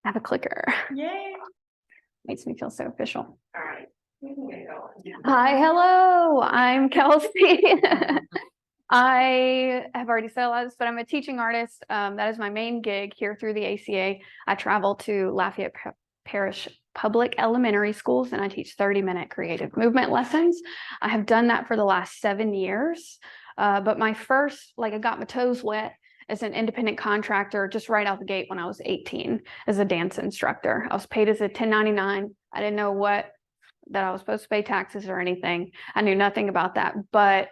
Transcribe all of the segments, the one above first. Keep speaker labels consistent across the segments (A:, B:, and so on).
A: have a clicker.
B: Yay.
A: Makes me feel so official.
B: All right. We can get going.
A: Hi, hello, I'm Kelsey. I have already said a lot of this, but I'm a teaching artist. That is my main gig here through the ACA. I travel to Lafayette Parish Public Elementary Schools and I teach 30-minute creative movement lessons. I have done that for the last 7 years. But my first, I got my toes wet as an independent contractor just right out the gate when I was 18 as a dance instructor. I was paid as a 1099. I didn't know that I was supposed to pay taxes or anything. I knew nothing about that. But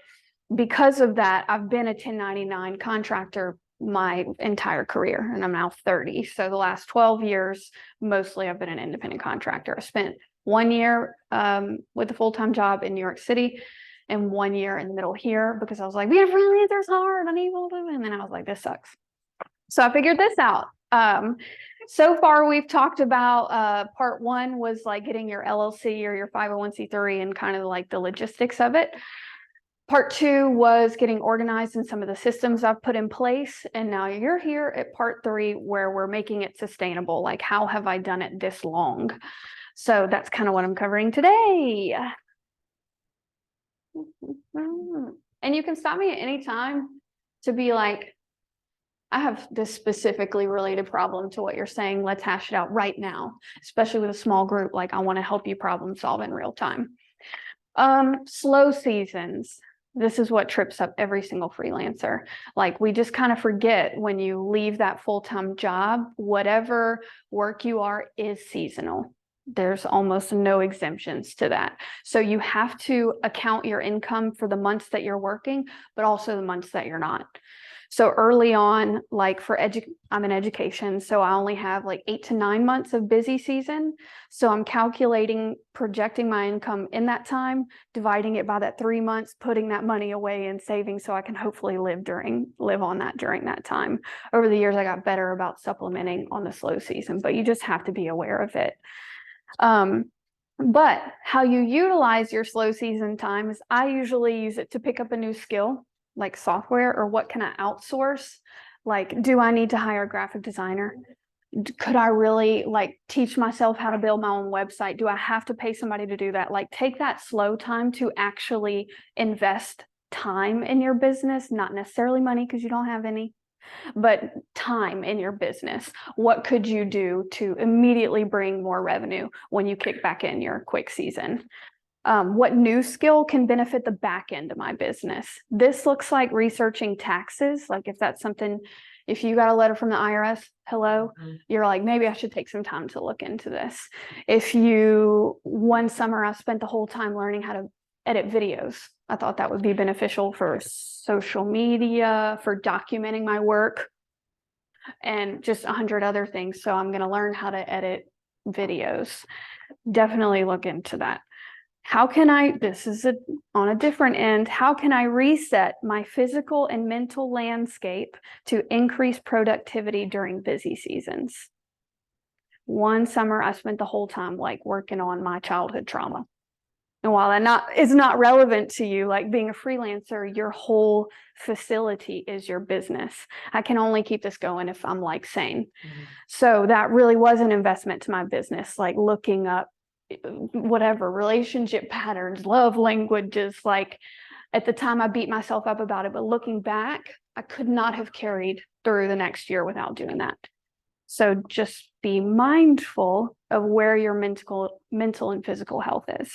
A: because of that, I've been a 1099 contractor my entire career, and I'm now 30. So the last 12 years, mostly I've been an independent contractor. I spent 1 year with a full-time job in New York City and 1 year in the middle here because I was like, being a freelancer is hard. I need to do it. And then I was like, this sucks. So I figured this out. So far, we've talked about part one was getting your LLC or your 501c3 and kind of the logistics of it. Part two was getting organized in some of the systems I've put in place. And now you're here at part three where we're making it sustainable. How have I done it this long? So that's kind of what I'm covering today. And you can stop me at any time to be like, I have this specifically related problem to what you're saying. Let's hash it out right now, especially with a small group. I want to help you problem solve in real time. Slow seasons. This is what trips up every single freelancer. We just kind of forget when you leave that full-time job, whatever work you are is seasonal. There's almost no exemptions to that. So you have to account your income for the months that you're working, but also the months that you're not. So early on, I'm in education, so I only have 8 to 9 months of busy season. So I'm projecting my income in that time, dividing it by that 3 months, putting that money away and saving so I can hopefully live on that during that time. Over the years, I got better about supplementing on the slow season, but you just have to be aware of it. But how you utilize your slow season time is I usually use it to pick up a new skill, like software, or what can I outsource? Do I need to hire a graphic designer? Could I really teach myself how to build my own website? Do I have to pay somebody to do that? Take that slow time to actually invest time in your business, not necessarily money because you don't have any, but time in your business. What could you do to immediately bring more revenue when you kick back in your quick season? What new skill can benefit the back end of my business? This looks like researching taxes. If that's something, if you got a letter from the IRS, hello, you're like, maybe I should take some time to look into this. One summer I spent the whole time learning how to edit videos. I thought that would be beneficial for social media, for documenting my work, and just 100 other things. So I'm going to learn how to edit videos. Definitely look into that. This is on a different end, how can I reset my physical and mental landscape to increase productivity during busy seasons? One summer, I spent the whole time working on my childhood trauma. And while that is not relevant to you, being a freelancer, your whole facility is your business. I can only keep this going if I'm sane. Mm-hmm. So that really was an investment to my business, looking up whatever relationship patterns, love languages. At the time I beat myself up about it, but looking back, I could not have carried through the next year without doing that. So just be mindful of where your mental and physical health is.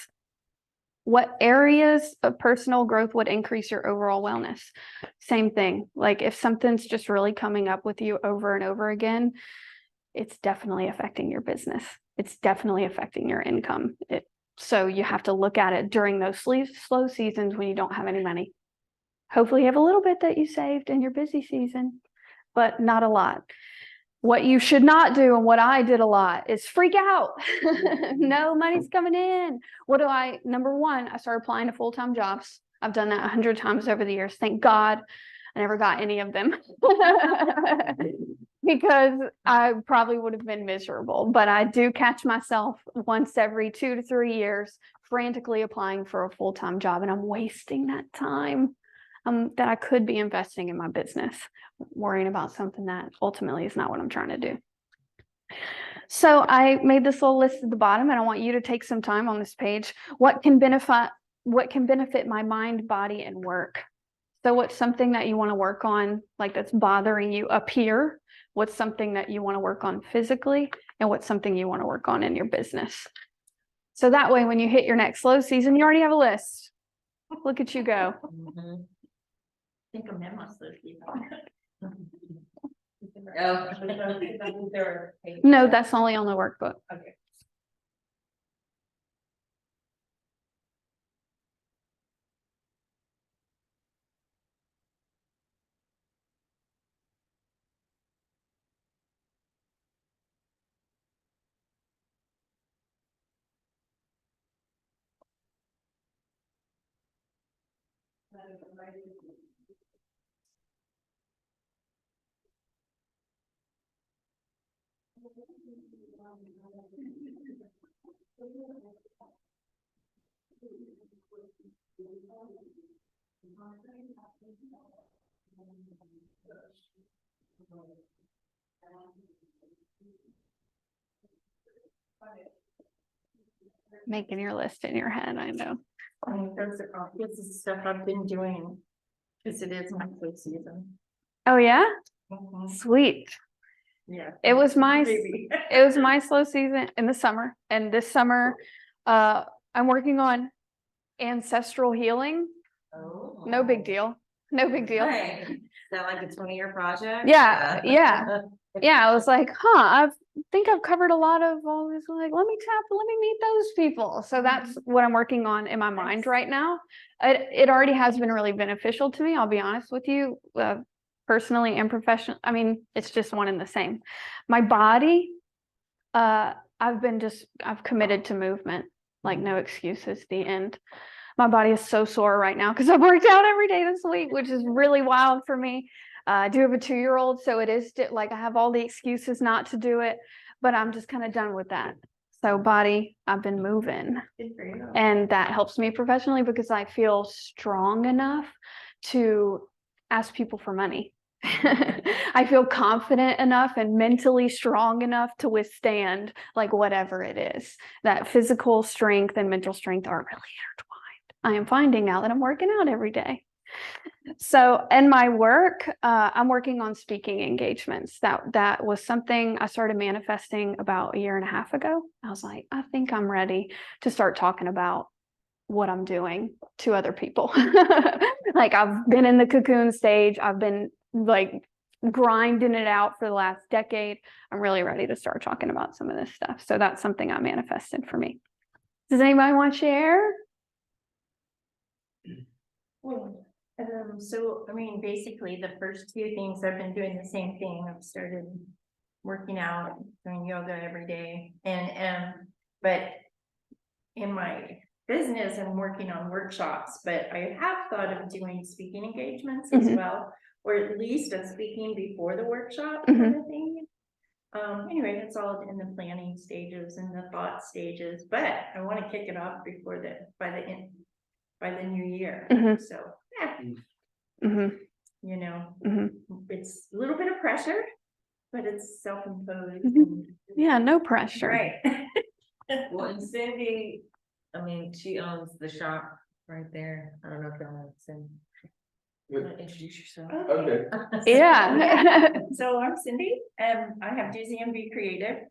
A: What areas of personal growth would increase your overall wellness? Same thing. If something's just really coming up with you over and over again, it's definitely affecting your business. It's definitely affecting your income. So you have to look at it during those slow seasons when you don't have any money. Hopefully you have a little bit that you saved in your busy season, but not a lot. What you should not do, and what I did a lot, is freak out. No money's coming in. Number one, I started applying to full-time jobs. I've done that 100 times over the years. Thank God I never got any of them. Because I probably would have been miserable. But I do catch myself once every 2 to 3 years frantically applying for a full-time job, and I'm wasting that time that I could be investing in my business, worrying about something that ultimately is not what I'm trying to do. So I made this little list at the bottom, and I want you to take some time on this page. What can benefit my mind, body, and work? So what's something that you want to work on, like that's bothering you up here? What's something that you want to work on physically? And what's something you want to work on in your business? So that way, when you hit your next slow season, you already have a list. Look at you go.
B: I think a memo's those people.
A: No, that's only on the workbook.
B: Okay.
A: Making your list in your head, I know.
B: I mean, this is stuff I've been doing, because it is my slow season.
A: Oh yeah?
B: Mhm.
A: Sweet.
B: Yeah.
A: It was my
B: Maybe.
A: it was my slow season in the summer. And this summer, I'm working on ancestral healing.
B: Oh.
A: No big deal. No big deal.
B: Right. Is that like a 20-year project?
A: Yeah, yeah. Yeah, I was like, I think I've covered a lot of all this. Like, let me meet those people. So that's what I'm working on in my mind right now. It already has been really beneficial to me. I'll be honest with you, personally and professionally. I mean, it's just one and the same. My body, I've committed to movement, like no excuses, the end. My body is so sore right now because I've worked out every day this week, which is really wild for me. I do have a 2-year-old, so it is like I have all the excuses not to do it, but I'm just kind of done with that. So body, I've been moving.
B: Good for you.
A: And that helps me professionally because I feel strong enough to ask people for money. I feel confident enough and mentally strong enough to withstand like whatever it is. That physical strength and mental strength are really intertwined. I am finding now that I'm working out every day. So in my work, I'm working on speaking engagements. That was something I started manifesting about 1.5 years ago. I was like, I think I'm ready to start talking about what I'm doing to other people. Like I've been in the cocoon stage. I've been like grinding it out for the last decade. I'm really ready to start talking about some of this stuff. So that's something I manifested for me. Does anybody want to share?
B: Well, so, I mean, basically the first few things I've been doing the same thing. I've started working out, doing yoga every day, but in my business, I'm working on workshops, but I have thought of doing speaking engagements as well, or at least a speaking before the workshop kind of thing. Anyway, it's all in the planning stages and the thought stages, but I want to kick it off before by the new year. So yeah, you know, it's a little bit of pressure, but it's self-imposed.
A: Yeah, no pressure.
B: Right.
C: Well, and Cindy, I mean, she owns the shop right there. I don't know if y'all know Cindy. You wanna introduce yourself?
B: Okay.
A: Yeah.
B: So I'm Cindy, and I have DZMB Creative,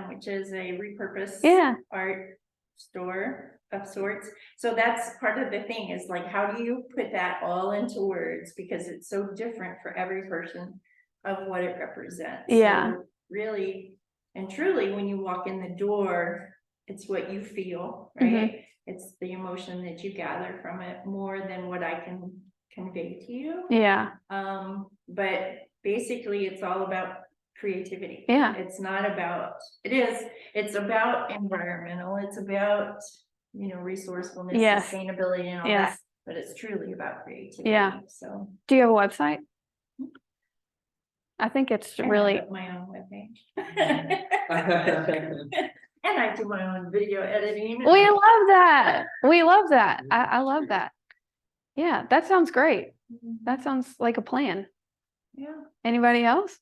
B: which is a repurposed art store of sorts. So that's part of the thing, is like, how do you put that all into words, because it's so different for every person of what it represents.
A: Yeah.
B: So really and truly, when you walk in the door, it's what you feel, right? It's the emotion that you gather from it more than what I can convey to you.
A: Yeah.
B: But basically it's all about creativity.
A: Yeah.
B: It's not about, it's about environmental, it's about, you know, resourcefulness, sustainability and all that, but it's truly about creativity. Yeah. So
A: do you have a website? I think it's really
B: my own webpage. And I do my own video editing.
A: We love that. We love that. I love that. Yeah, that sounds great. That sounds like a plan.
B: Yeah.
A: Anybody else?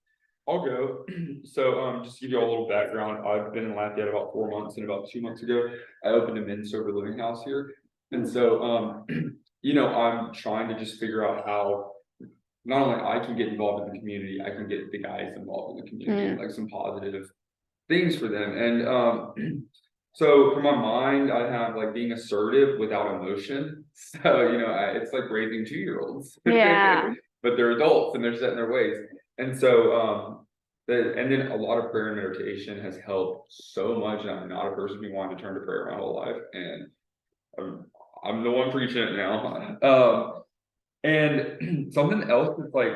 D: I'll go. So, just to give you all a little background, I've been in Lafayette about 4 months, and about 2 months ago, I opened a men's sober living house here. And so, I'm trying to just figure out how not only I can get involved in the community, I can get the guys involved in the community, like some positive things for them. And so for my mind, I have like being assertive without emotion. So, it's like raising 2-year-olds.
A: Yeah.
D: But they're adults and they're set in their ways. And so, and then a lot of prayer and meditation has helped so much. And I'm not a person who wanted to turn to prayer my whole life. And I'm the one preaching it now. And something else that's like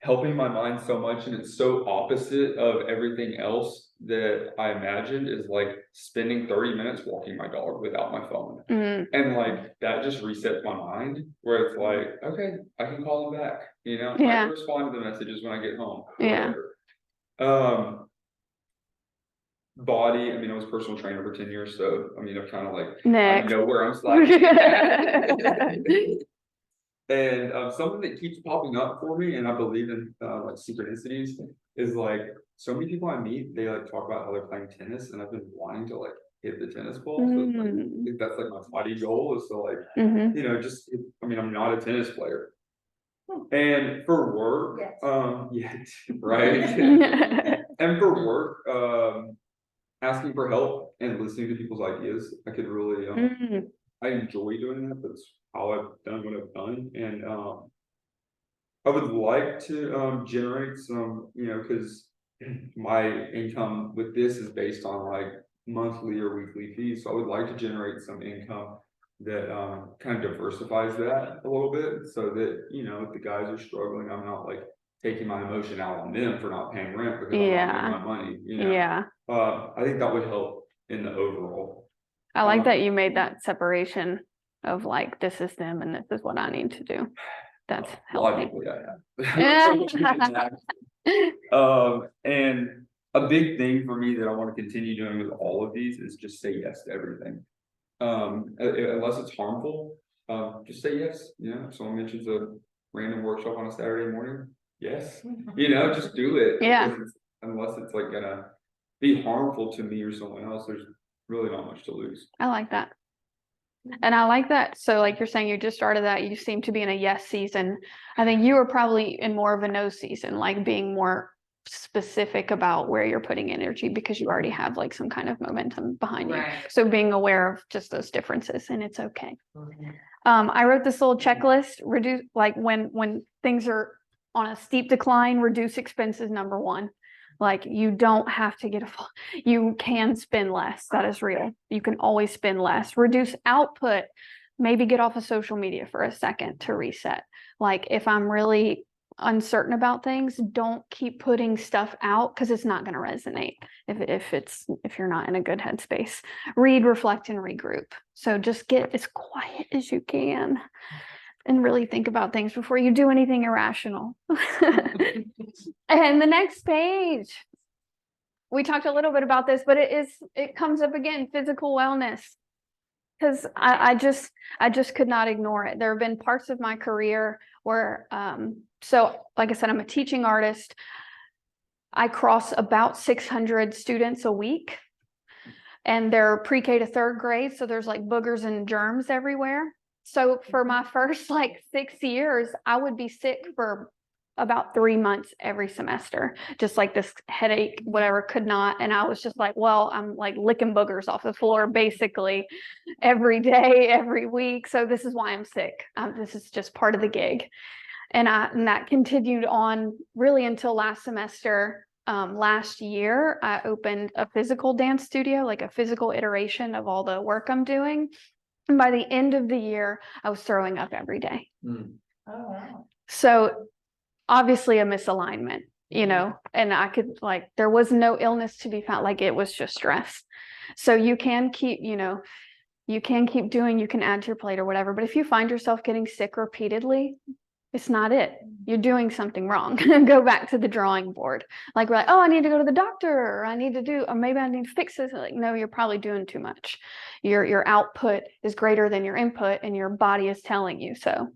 D: helping my mind so much, and it's so opposite of everything else that I imagined, is like spending 30 minutes walking my dog without my phone. And like that just resets my mind, where it's like, okay, I can call him back, I can respond to the messages when I get home. Body, I was a personal trainer for 10 years, so I've kind of like I know where I'm slacking. And something that keeps popping up for me, and I believe in like synchronicities, is like so many people I meet, they like talk about how they're playing tennis, and I've been wanting to like hit the tennis ball. So it's, like, I think that's like my body goal, is to like, just I'm not a tennis player. And for work, right. And for work, asking for help and listening to people's ideas, I could really I enjoy doing that. That's how I've done what I've done. And I would like to generate some, because my income with this is based on like monthly or weekly fees. So I would like to generate some income that kind of diversifies that a little bit, so that if the guys are struggling, I'm not like taking my emotion out on them for not paying rent because I'm not getting my money. I think that would help in the overall.
A: I like that you made that separation of like, this is them and this is what I need to do. That's healthy.
D: And a big thing for me that I want to continue doing with all of these is just say yes to everything. Unless it's harmful, just say yes. If someone mentions a random workshop on a Saturday morning, yes. Just do it. Unless it's like gonna be harmful to me or someone else, there's really not much to lose.
A: I like that. And I like that. So like you're saying, you just started that, you seem to be in a yes season. I think you were probably in more of a no season, like being more specific about where you're putting energy, because you already have like some kind of momentum behind you. So being aware of just those differences, and it's okay. I wrote this little checklist, reduce, like when things are on a steep decline, reduce expenses, number one. Like you don't have to you can spend less. That is real. You can always spend less. Reduce output, maybe get off of social media for a second to reset. Like if I'm really uncertain about things, don't keep putting stuff out, because it's not going to resonate if you're not in a good headspace. Read, reflect, and regroup. So just get as quiet as you can and really think about things before you do anything irrational. And the next page, we talked a little bit about this, but it comes up again, physical wellness. Because I just could not ignore it. There have been parts of my career where, so like I said, I'm a teaching artist. I cross about 600 students a week, and they're pre-K to third grade. So there's like boogers and germs everywhere. So for my first like 6 years, I would be sick for about 3 months every semester, just like this headache, whatever, could not. And I was just like, well, I'm like licking boogers off the floor basically every day, every week. So this is why I'm sick. This is just part of the gig. And that continued on really until last semester. Last year, I opened a physical dance studio, like a physical iteration of all the work I'm doing. And by the end of the year, I was throwing up every day.
B: Oh, wow.
A: So obviously a misalignment, and I could like, there was no illness to be found, like it was just stress. So you can keep, you can keep doing, you can add to your plate or whatever. But if you find yourself getting sick repeatedly, it's not it. You're doing something wrong. Go back to the drawing board. Like we're like, oh, I need to go to the doctor, or I need to do, or maybe I need to fix this. Like, no, you're probably doing too much. Your output is greater than your input, and your body is telling you so.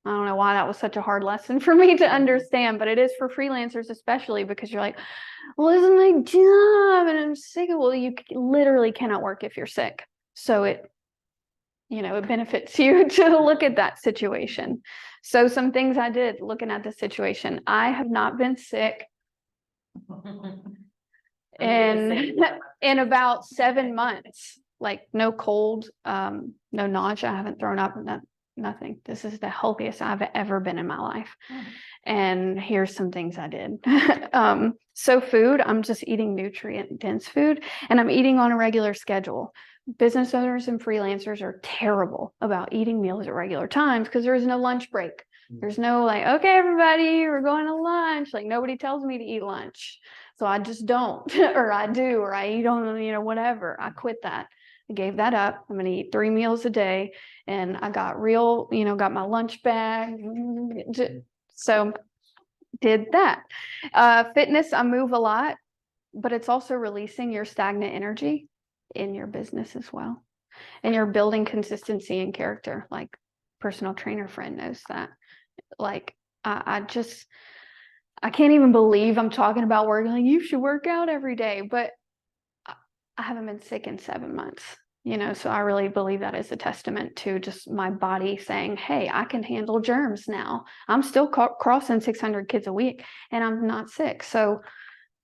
A: I don't know why that was such a hard lesson for me to understand, but it is for freelancers, especially because you're like, well, this is my job and I'm sick. Well, you literally cannot work if you're sick. So it benefits you to look at that situation. So some things I did looking at the situation, I have not been sick in about 7 months, like no cold, no nausea. I haven't thrown up, nothing. This is the healthiest I've ever been in my life. And here's some things I did. So food, I'm just eating nutrient dense food, and I'm eating on a regular schedule. Business owners and freelancers are terrible about eating meals at regular times because there is no lunch break. There's no like, okay, everybody, we're going to lunch. Like nobody tells me to eat lunch. So I just don't, or I do, or I eat on, whatever. I quit that. I gave that up. I'm going to eat 3 meals a day, and I got got my lunch bag. So did that. Fitness, I move a lot, but it's also releasing your stagnant energy in your business as well. And you're building consistency and character. Like personal trainer friend knows that. Like I can't even believe I'm talking about working. Like you should work out every day, but I haven't been sick in 7 months. So I really believe that is a testament to just my body saying, hey, I can handle germs now. I'm still crossing 600 kids a week and I'm not sick. So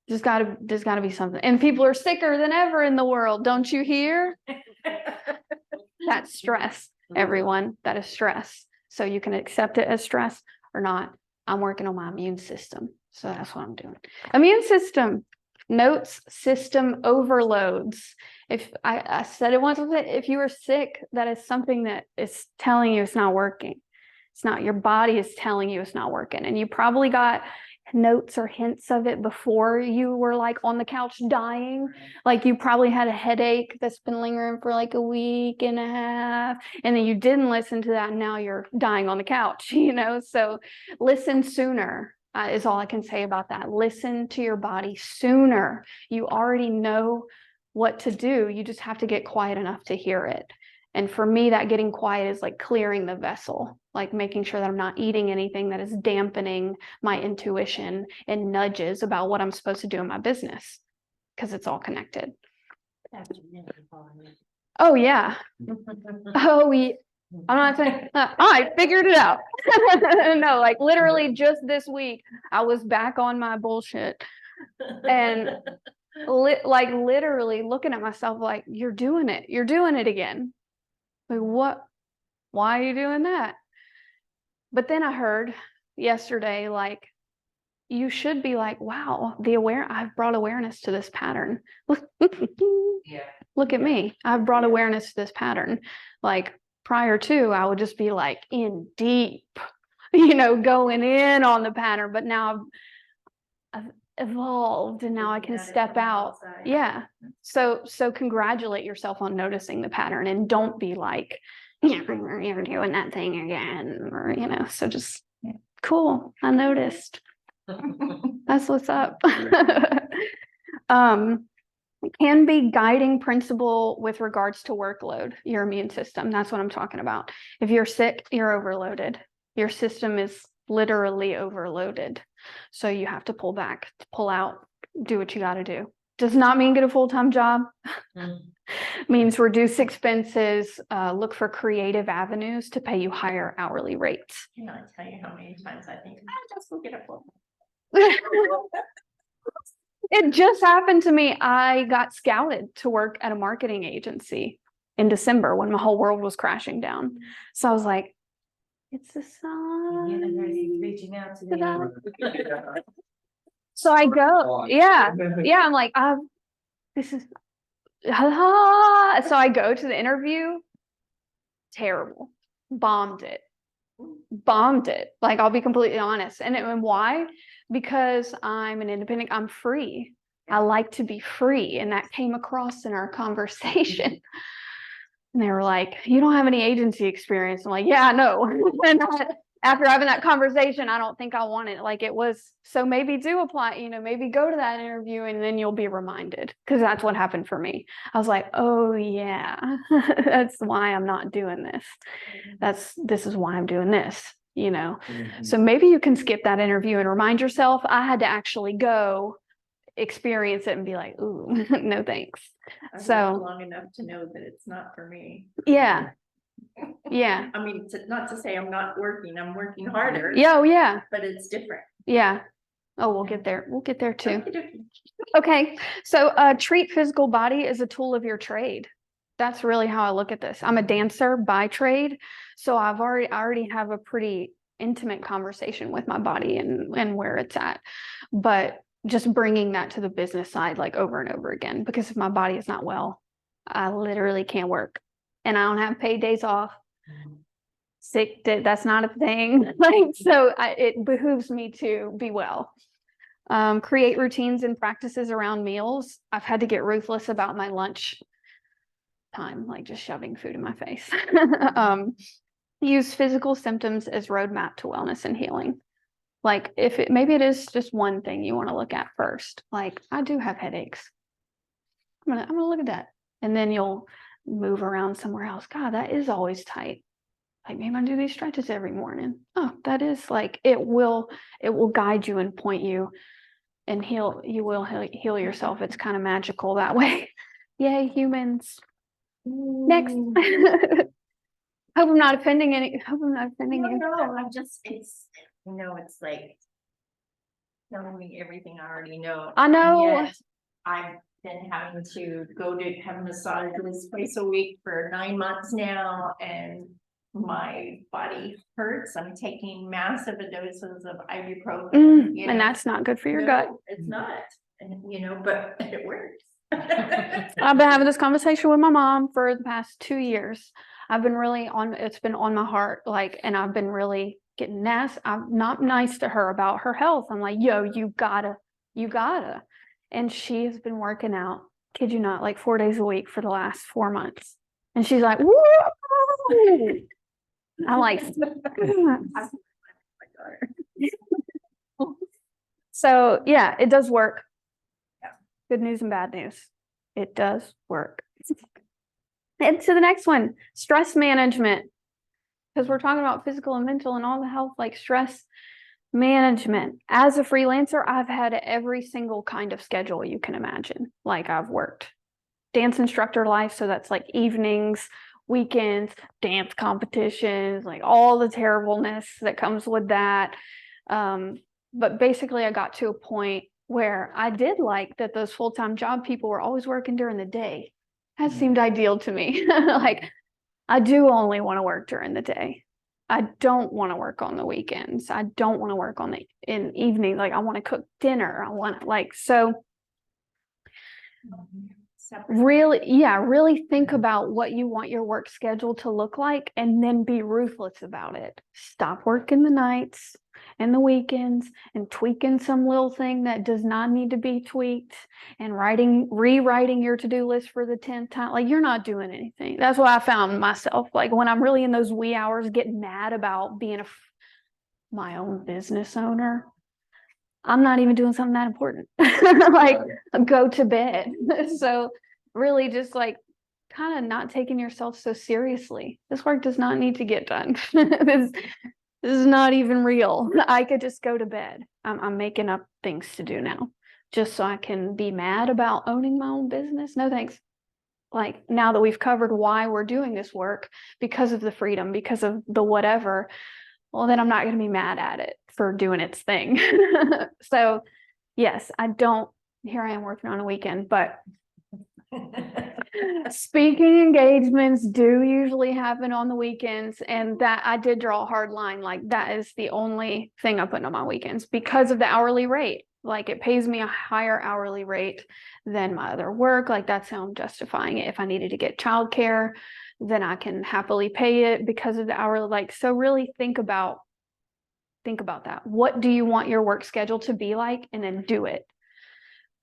A: there's gotta be something. And people are sicker than ever in the world. Don't you hear? That's stress, everyone. That is stress. So you can accept it as stress or not. I'm working on my immune system. So that's what I'm doing. Immune system. Notes, system overloads. If I said it once, if you are sick, that is something that is telling you it's not working. It's not, your body is telling you it's not working. And you probably got notes or hints of it before you were like on the couch dying. Like you probably had a headache that's been lingering for like a week and a half, and then you didn't listen to that, and now you're dying on the couch, So listen sooner. Is all I can say about that. Listen to your body sooner. You already know what to do. You just have to get quiet enough to hear it. And for me, that getting quiet is like clearing the vessel, like making sure that I'm not eating anything that is dampening my intuition and nudges about what I'm supposed to do in my business, because it's all connected. Oh, yeah. Oh, yeah. I'm not saying I figured it out. No, like literally just this week, I was back on my bullshit and literally looking at myself like, you're doing it again. Like, what? Why are you doing that? But then I heard yesterday, like, you should be like, wow, I've brought awareness to this pattern. Look at me. I've brought awareness to this pattern. Like, prior to, I would just be like in deep, going in on the pattern, but now I've evolved and now I can step out. Yeah. So congratulate yourself on noticing the pattern and don't be like, you're doing that thing again, or, so just cool. I noticed. That's what's up. Can be guiding principle with regards to workload, your immune system. That's what I'm talking about. If you're sick, you're overloaded. Your system is literally overloaded. So you have to pull back, pull out, do what you got to do. Does not mean get a full-time job. Means reduce expenses, look for creative avenues to pay you higher hourly rates.
B: I cannot tell you how many times I think, just go get a full.
A: It just happened to me. I got scouted to work at a marketing agency in December when my whole world was crashing down. So I was like, it's a sign.
C: Reaching out to me.
A: So I go, yeah. I'm like, this is, so I go to the interview. Terrible. Bombed it. Like, I'll be completely honest. And why? Because I'm an independent, I'm free. I like to be free. And that came across in our conversation. And they were like, you don't have any agency experience. I'm like, yeah, I know. And after having that conversation, I don't think I want it. Like, it was, so maybe do apply, maybe go to that interview and then you'll be reminded. Because that's what happened for me. I was like, oh yeah, that's why I'm not doing this. This is why I'm doing this. you know?
D: Mhm.
A: So maybe you can skip that interview and remind yourself, I had to actually go experience it and be like, ooh, no thanks.
B: I've
A: So-
B: lived long enough to know that it's not for me.
A: Yeah. Yeah.
B: I mean, not to say I'm not working, I'm working harder.
A: Yeah. Oh, yeah.
B: But it's different.
A: Yeah. Oh, we'll get there. We'll get there too.
B: Okey-dokey.
A: Okay. So treat physical body as a tool of your trade. That's really how I look at this. I'm a dancer by trade. So I already have a pretty intimate conversation with my body and where it's at. But just bringing that to the business side, like over and over again, because if my body is not well, I literally can't work and I don't have paid days off. Sick day, that's not a thing. Like, so it behooves me to be well. Create routines and practices around meals. I've had to get ruthless about my lunch time, like just shoving food in my face. Use physical symptoms as roadmap to wellness and healing. Like maybe it is just one thing you want to look at first. Like I do have headaches. I'm gonna look at that. And then you'll move around somewhere else. God, that is always tight. Like maybe I do these stretches every morning. Oh, that is like it will guide you and point you and you will heal yourself. It's kind of magical that way. Yay, humans. Next. Hope I'm not offending you.
B: No, I'm just, it's like telling me everything I already know.
A: I know.
B: And yet I've been having to go to have massages twice a week for 9 months now, and my body hurts. I'm taking massive doses of ibuprofen. you
A: And
B: know.
A: that's not good for your
B: No,
A: gut.
B: It's not, and but it works.
A: I've been having this conversation with my mom for the past 2 years. I've been really it's been on my heart, like, and I've been really getting I'm not nice to her about her health. I'm like, yo, you gotta. And she has been working out, kid you not, like 4 days a week for the last 4 months. And she's like, woo! I'm like, so yeah, it does work.
B: Yeah.
A: Good news and bad news. It does work. And to the next one, stress management. Because we're talking about physical and mental and all the health, like stress management. As a freelancer, I've had every single kind of schedule you can imagine. Like I've worked dance instructor life. So that's like evenings, weekends, dance competitions, like all the terribleness that comes with that. But basically I got to a point where I did like that those full-time job people were always working during the day. That seemed ideal to me. Like I do only want to work during the day. I don't want to work on the weekends. I don't want to work in evening. Like I want to cook dinner. I want to so really think about what you want your work schedule to look like and then be ruthless about it. Stop working the nights and the weekends and tweaking some little thing that does not need to be tweaked and rewriting your to-do list for the 10th time. Like you're not doing anything. That's what I found myself. Like when I'm really in those wee hours getting mad about being my own business owner, I'm not even doing something that important. Like go to bed. So really just like kind of not taking yourself so seriously. This work does not need to get done. This is not even real. I could just go to bed. I'm making up things to do now just so I can be mad about owning my own business. No thanks. Like now that we've covered why we're doing this work, because of the freedom, because of the whatever, well, then I'm not going to be mad at it for doing its thing. So yes, here I am working on a weekend, but speaking engagements do usually happen on the weekends. And that I did draw a hard line. Like that is the only thing I put on my weekends because of the hourly rate. Like it pays me a higher hourly rate than my other work. Like that's how I'm justifying it. If I needed to get childcare, then I can happily pay it because of the hourly. Like, so really think about that. What do you want your work schedule to be like? And then do it.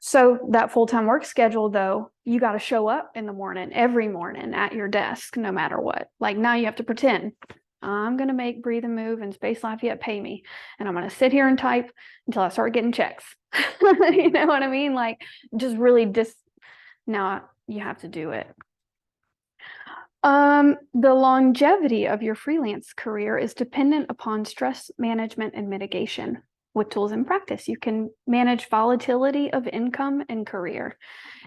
A: So that full-time work schedule, though, you got to show up in the morning, every morning at your desk, no matter what. Like now you have to pretend I'm going to make Breathe and Move and Space Lafayette pay me. And I'm going to sit here and type until I start getting checks. You know what I mean? Like just really now you have to do it. The longevity of your freelance career is dependent upon stress management and mitigation. With tools and practice, you can manage volatility of income and career.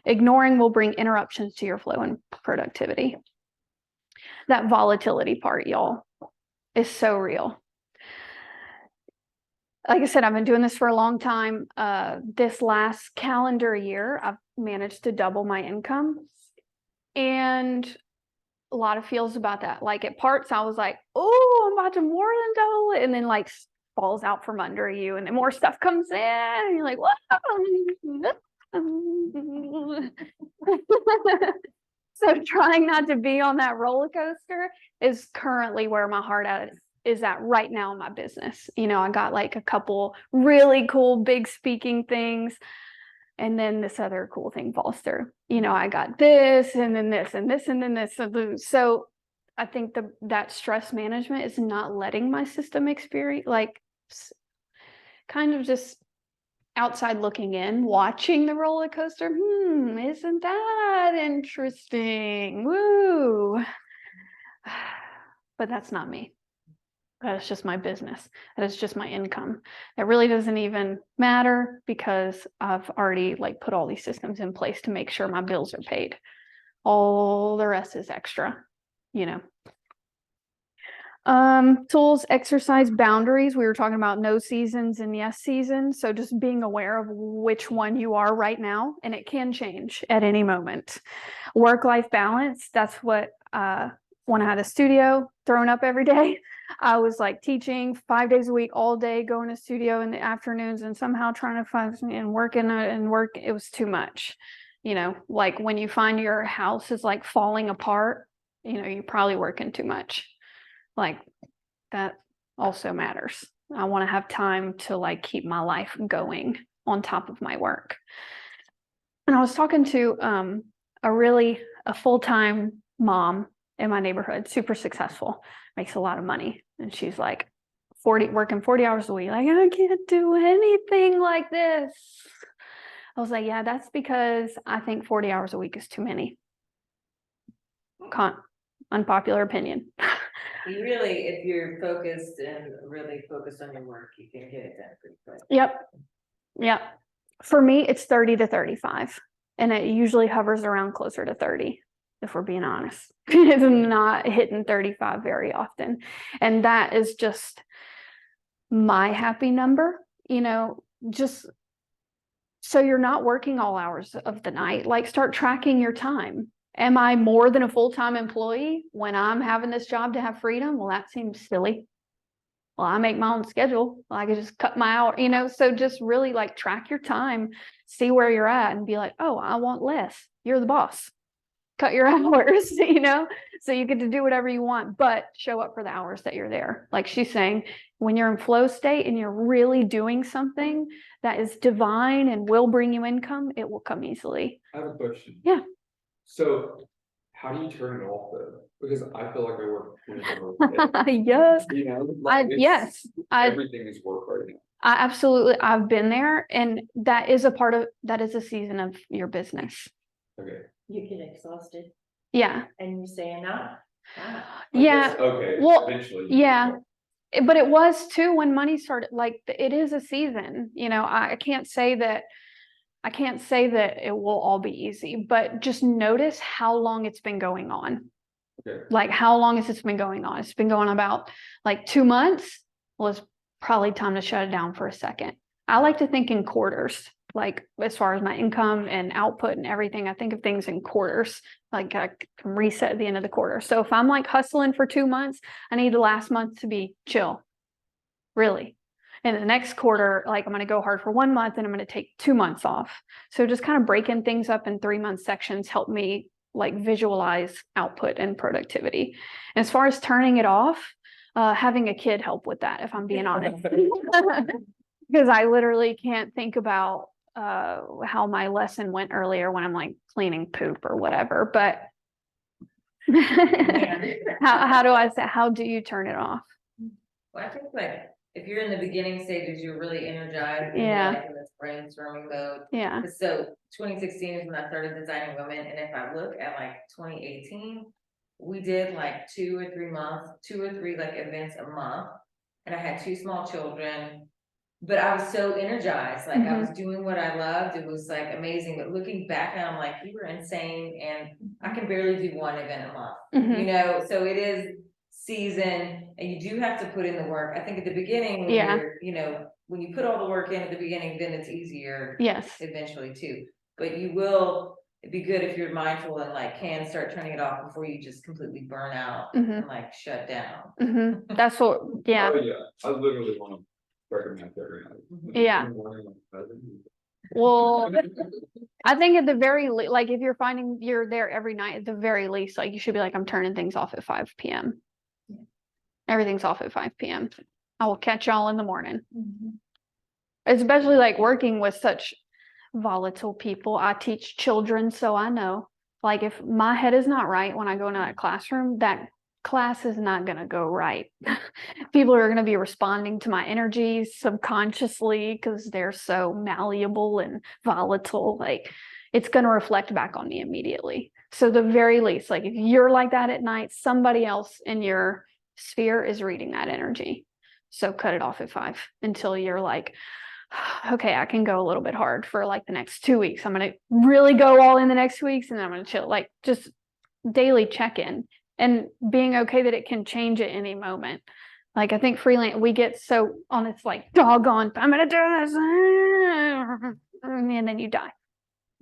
A: Ignoring will bring interruptions to your flow and productivity. That volatility part, y'all, is so real. Like I said, I've been doing this for a long time. This last calendar year, I've managed to double my income. And a lot of feels about that. Like at parts, I was like, oh, I'm about to more than double it. And then like falls out from under you and then more stuff comes in. And you're like, what? So trying not to be on that roller coaster is currently where my heart is at right now in my business. You know, I got like a couple really cool big speaking things. And then this other cool thing falls through. You know, I got this and then this and this and then this. So I think that stress management is not letting my system experience, like kind of just outside looking in, watching the roller coaster. Isn't that interesting? Woo. But that's not me. That is just my business. That is just my income. That really doesn't even matter because I've already like put all these systems in place to make sure my bills are paid. All the rest is extra, you know. Tools, exercise boundaries. We were talking about no seasons and yes seasons. So just being aware of which one you are right now, and it can change at any moment. Work-life balance. That's what, when I had a studio thrown up every day, I was like teaching 5 days a week, all day, going to studio in the afternoons and somehow trying to find and working and work. It was too much. You know, like when you find your house is like falling apart, you know, you're probably working too much. Like that also matters. I want to have time to like keep my life going on top of my work. And I was talking to a full-time mom in my neighborhood, super successful, makes a lot of money. And she's like working 40 hours a week. Like, I can't do anything like this. I was like, yeah, that's because I think 40 hours a week is too many. Unpopular opinion.
C: You really, if you're focused and really focused on your work, you can get it done pretty quick.
A: Yep. For me, it's 30 to 35. And it usually hovers around closer to 30, if we're being honest. It's not hitting 35 very often. And that is just my happy number, you know, just so you're not working all hours of the night. Like start tracking your time. Am I more than a full-time employee when I'm having this job to have freedom? Well, that seems silly. Well, I make my own schedule. I could just cut my hour, you know, so just really like track your time, see where you're at and be like, oh, I want less. You're the boss. Cut your hours, you know, so you get to do whatever you want, but show up for the hours that you're there. Like she's saying, when you're in flow state and you're really doing something that is divine and will bring you income, it will come easily.
D: I have a question.
A: Yeah.
D: So how do you turn it off though? Because I feel like I work 24 hours a day.
A: Yes.
D: You know, like everything is work right now.
A: I've been there, and that is a season of your business.
D: Okay.
B: You get exhausted
A: Yeah.
B: and you say enough. Wow.
A: Yeah.
D: Okay.
A: Well,
D: eventually.
A: yeah. But it was too when money started, like it is a season, you know, I can't say that it will all be easy, but just notice how long it's been going on.
D: Okay.
A: Like how long has this been going on? It's been going on about like 2 months. Well, it's probably time to shut it down for a second. I like to think in quarters, like as far as my income and output and everything, I think of things in quarters, like I can reset at the end of the quarter. So if I'm like hustling for 2 months, I need the last month to be chill, really. And the next quarter, like I'm going to go hard for 1 month and I'm going to take 2 months off. So just kind of breaking things up in 3-month sections help me like visualize output and productivity. And as far as turning it off, having a kid help with that, if I'm being honest, because I literally can't think about how my lesson went earlier when I'm like cleaning poop or whatever. But how do you turn it off?
C: Well, I think like if you're in the beginning stages, you're really energized. And
A: Yeah.
C: you're like in this brainstorming mode.
A: Yeah.
C: So 2016 is when I started designing women. And if I look at like 2018, we did like 2 or 3 like events a month. And I had 2 small children, but I was so energized, like I was doing what I loved. It was like amazing, but looking back now, I'm like, you were insane, and I can barely do 1 event a month, you know? So it is season, and you do have to put in the work. I think at the beginning, when you're, you know, when you put all the work in at the beginning, then it's easier
A: Yes.
C: eventually too. But you will, it'd be good if you're mindful and like can start turning it off before you just completely burn out and like shut down.
A: That's what, yeah.
D: Oh, yeah, I literally want to recommend that right now.
A: Yeah. Well, I think at the very like if you're finding you're there every night, at the very least, like you should be like, I'm turning things off at 5 p.m. Everything's off at 5 p.m. I will catch y'all in the morning. Especially like working with such volatile people. I teach children, so I know, like, if my head is not right when I go into that classroom, that class is not going to go right. People are going to be responding to my energies subconsciously because they're so malleable and volatile. Like, it's going to reflect back on me immediately. So the very least, like if you're like that at night, somebody else in your sphere is reading that energy. So cut it off at 5 until you're like, okay, I can go a little bit hard for like the next 2 weeks. I'm going to really go all in the next 2 weeks, and then I'm going to chill. Like, just daily check-in and being okay that it can change at any moment. Like, I think freelance, we get so on this like doggone, I'm going to do this, and then you die.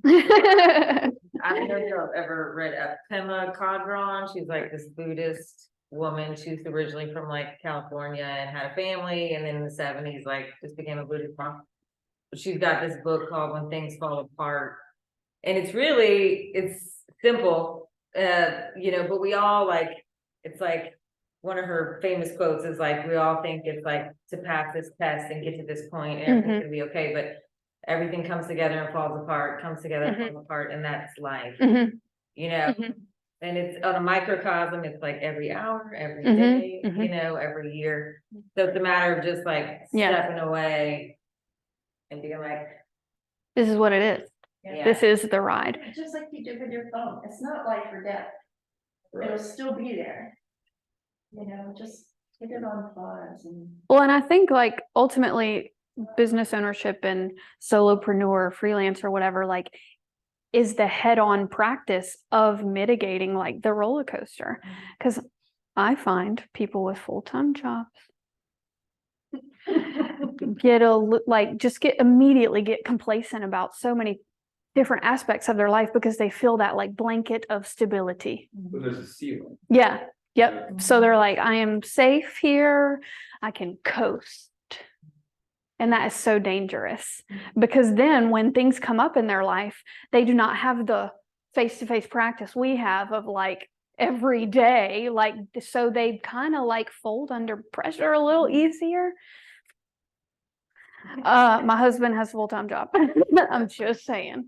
C: I don't know if y'all have ever read Pema Chodron. She's like this Buddhist woman. She's originally from like California and had a family, and then in the 70s like just became a Buddhist monk. But she's got this book called When Things Fall Apart, and it's simple, you know, but we all like, it's like one of her famous quotes is like, we all think it's like to pass this test and get to this point and everything's gonna be okay, but everything comes together and falls apart, comes together and falls apart, and that's life. You know, and it's on a microcosm, it's like every hour, every day, you know, every year. So it's a matter of just like stepping away and being like,
A: this is what it is. This is the ride.
B: Just like you did with your phone, it's not life or death. It'll still be there. You know, just put it on pause.
A: Well, and I think like ultimately business ownership and solopreneur, freelance or whatever, like, is the head-on practice of mitigating like the roller coaster. Because I find people with full-time jobs immediately get complacent about so many different aspects of their life because they feel that like blanket of stability.
D: But there's a ceiling.
A: Yeah. Yep. So they're like, I am safe here. I can coast. And that is so dangerous because then when things come up in their life, they do not have the face-to-face practice we have of like every day. Like, so they kind of like fold under pressure a little easier. My husband has a full-time job. I'm just saying.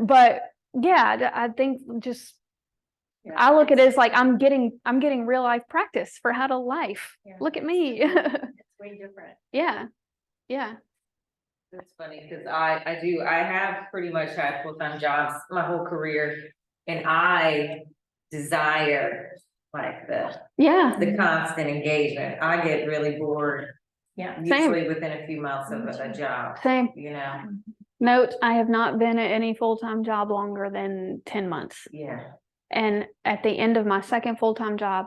A: But yeah, I think just, I look at it as like, I'm getting real life practice for how to life. Look at me.
B: It's way different.
A: Yeah. Yeah.
C: it's funny because I have pretty much had full-time jobs my whole career, and I desire like the constant engagement. I get really bored.
B: Yeah.
C: Usually within a few months of a job.
A: Same.
C: You know?
A: Note, I have not been at any full-time job longer than 10 months.
C: Yeah.
A: And at the end of my second full-time job,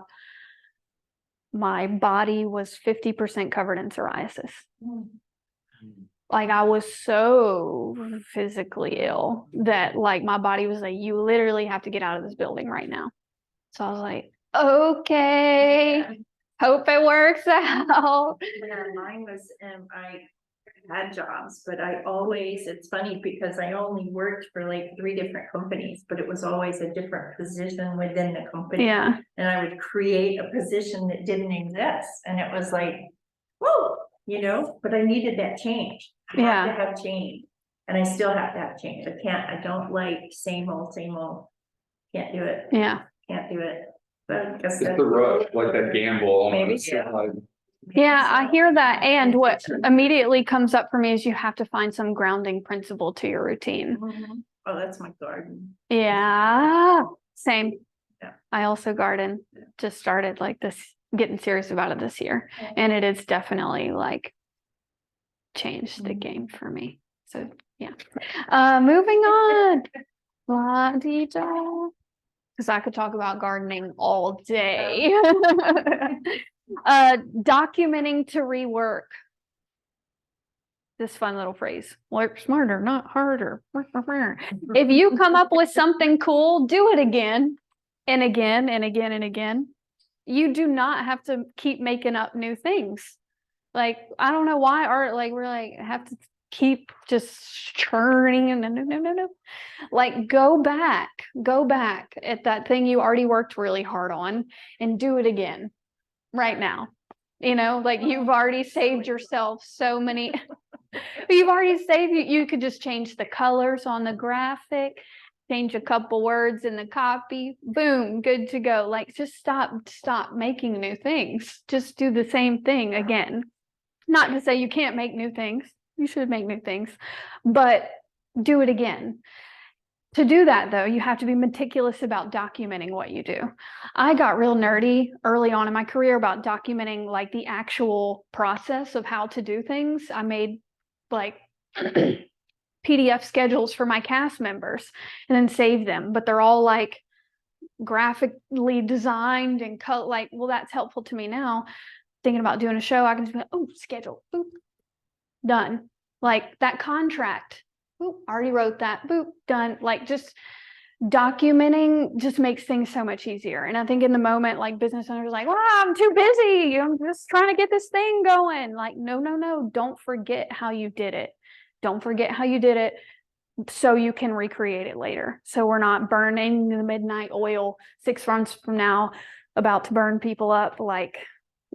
A: my body was 50% covered in psoriasis. Like, I was so physically ill that like my body was like, you literally have to get out of this building right now. So I was like, okay, hope it works out.
B: Yeah, mine was, I had jobs, but it's funny because I only worked for like 3 different companies, but it was always a different position within the company.
A: Yeah.
B: And I would create a position that didn't exist. And it was like, whoa, you know, but I needed that change. I have to have change. And I still have to have change. I don't like same old. Can't do it.
A: Yeah.
B: Can't do it. But I guess
D: It's the rush, like that gamble.
B: Maybe,
D: almost, like,
A: Yeah, I hear that. And what immediately comes up for me is you have to find some grounding principle to your routine.
B: Oh, that's my garden.
A: Yeah, same.
B: Yeah.
A: I also garden, just started like this, getting serious about it this year. And it is definitely like changed the game for me. So yeah. Moving on. Because I could talk about gardening all day. Documenting to rework. This fun little phrase, work smarter, not harder. If you come up with something cool, do it again and again and again and again. You do not have to keep making up new things. Like, I don't know why art, like, we're like, have to keep just churning and no. Like, go back at that thing you already worked really hard on and do it again right now. You know, like you've already saved yourself so many. You've already saved you could just change the colors on the graphic, change a couple words in the copy, boom, good to go. Like, just stop making new things. Just do the same thing again. Not to say you can't make new things. You should make new things, but do it again. To do that, though, you have to be meticulous about documenting what you do. I got real nerdy early on in my career about documenting like the actual process of how to do things. I made like PDF schedules for my cast members and then saved them, but they're all like graphically designed and cut. Like, well, that's helpful to me now. Thinking about doing a show, I can just be like, oh, schedule, boop, done. Like that contract, boop, already wrote that, boop, done. Like, just documenting just makes things so much easier. And I think in the moment, like business owners are like, well, I'm too busy. I'm just trying to get this thing going. Like, no. Don't forget how you did it. Don't forget how you did it so you can recreate it later. So we're not burning the midnight oil 6 months from now, about to burn people up. Like,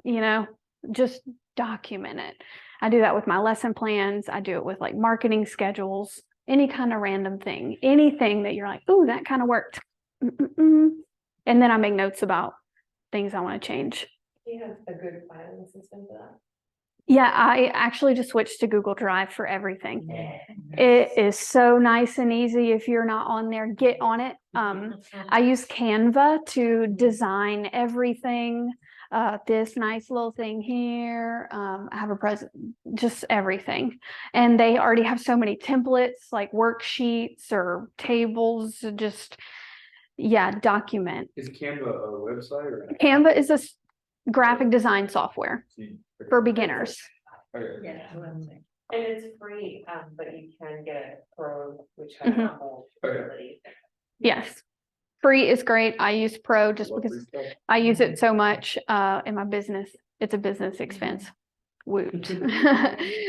A: you know, just document it. I do that with my lesson plans. I do it with like marketing schedules, any kind of random thing, anything that you're like, oh, that kind of worked. And then I make notes about things I want to change.
E: You have a good filing system for that.
A: Yeah, I actually just switched to Google Drive for everything. It is so nice and easy. If you're not on there, get on it. I use Canva to design everything. This nice little thing here. I have a present, just everything. And they already have so many templates, like worksheets or tables, just, yeah, document.
D: Is Canva a website or?
A: Canva is a graphic design software for beginners.
D: Okay.
B: Yeah.
E: And it's free, but you can get Pro, which has
A: Mhm.
E: a whole ability.
A: Yes. Free is great. I use Pro just
D: Love
A: because
D: free stuff.
A: I use it so much in my business. It's a business expense. Woot.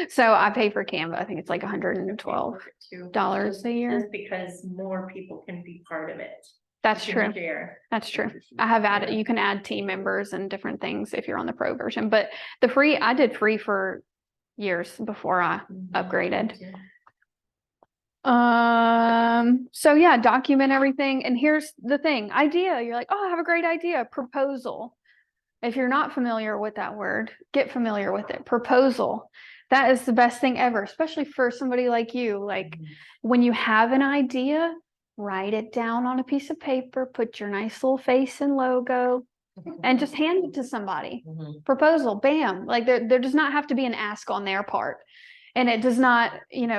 A: So I pay for Canva. I think it's like $112 a year.
B: Just because more people can be part of it.
A: That's
B: You can
A: true.
B: share.
A: That's true. I have added, you can add team members and different things if you're on the Pro version, but the free, I did free for years before I upgraded. So yeah, document everything. And here's the thing, idea. You're like, oh, I have a great idea. Proposal. If you're not familiar with that word, get familiar with it. Proposal. That is the best thing ever, especially for somebody like you. Like, when you have an idea, write it down on a piece of paper, put your nice little face and logo, and just hand it to somebody. Proposal, bam. Like, there does not have to be an ask on their part. And it does not,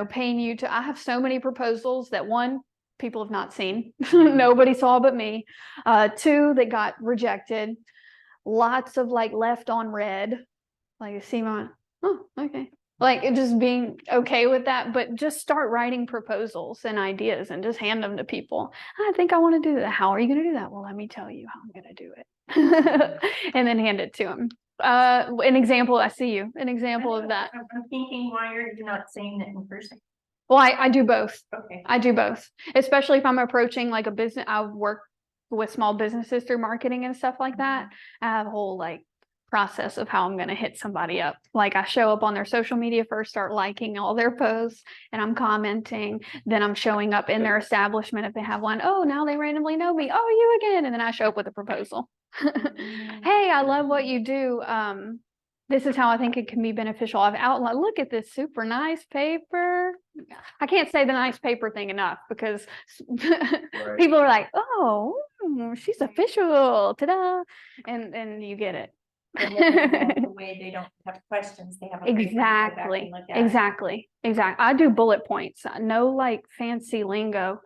A: pain you to, I have so many proposals that, one, people have not seen. Nobody saw but me. 2, that got rejected. Lots of like left on red. Like, you see my, oh, okay. Like, it just being okay with that, but just start writing proposals and ideas and just hand them to people. I think I want to do that. How are you going to do that? Well, let me tell you how I'm going to do it. And then hand it to them. An example, I see you, an example of that.
B: I'm thinking, why are you not saying it in person?
A: Well, I do both.
B: Okay.
A: I do both, especially if I'm approaching like a business. I work with small businesses through marketing and stuff like that. I have a whole like process of how I'm going to hit somebody up. Like, I show up on their social media first, start liking all their posts, and I'm commenting. Then I'm showing up in their establishment if they have one. Oh, now they randomly know me. Oh, you again. And then I show up with a proposal. Hey, I love what you do. This is how I think it can be beneficial. I've outlined, look at this super nice paper. I can't say the nice paper thing enough, because people are like, oh, she's official, ta-da, and you get it.
B: And then the way they don't have questions, they have a paper to go back
A: Exactly,
B: and look at.
A: exactly. I do bullet points, no like fancy lingo.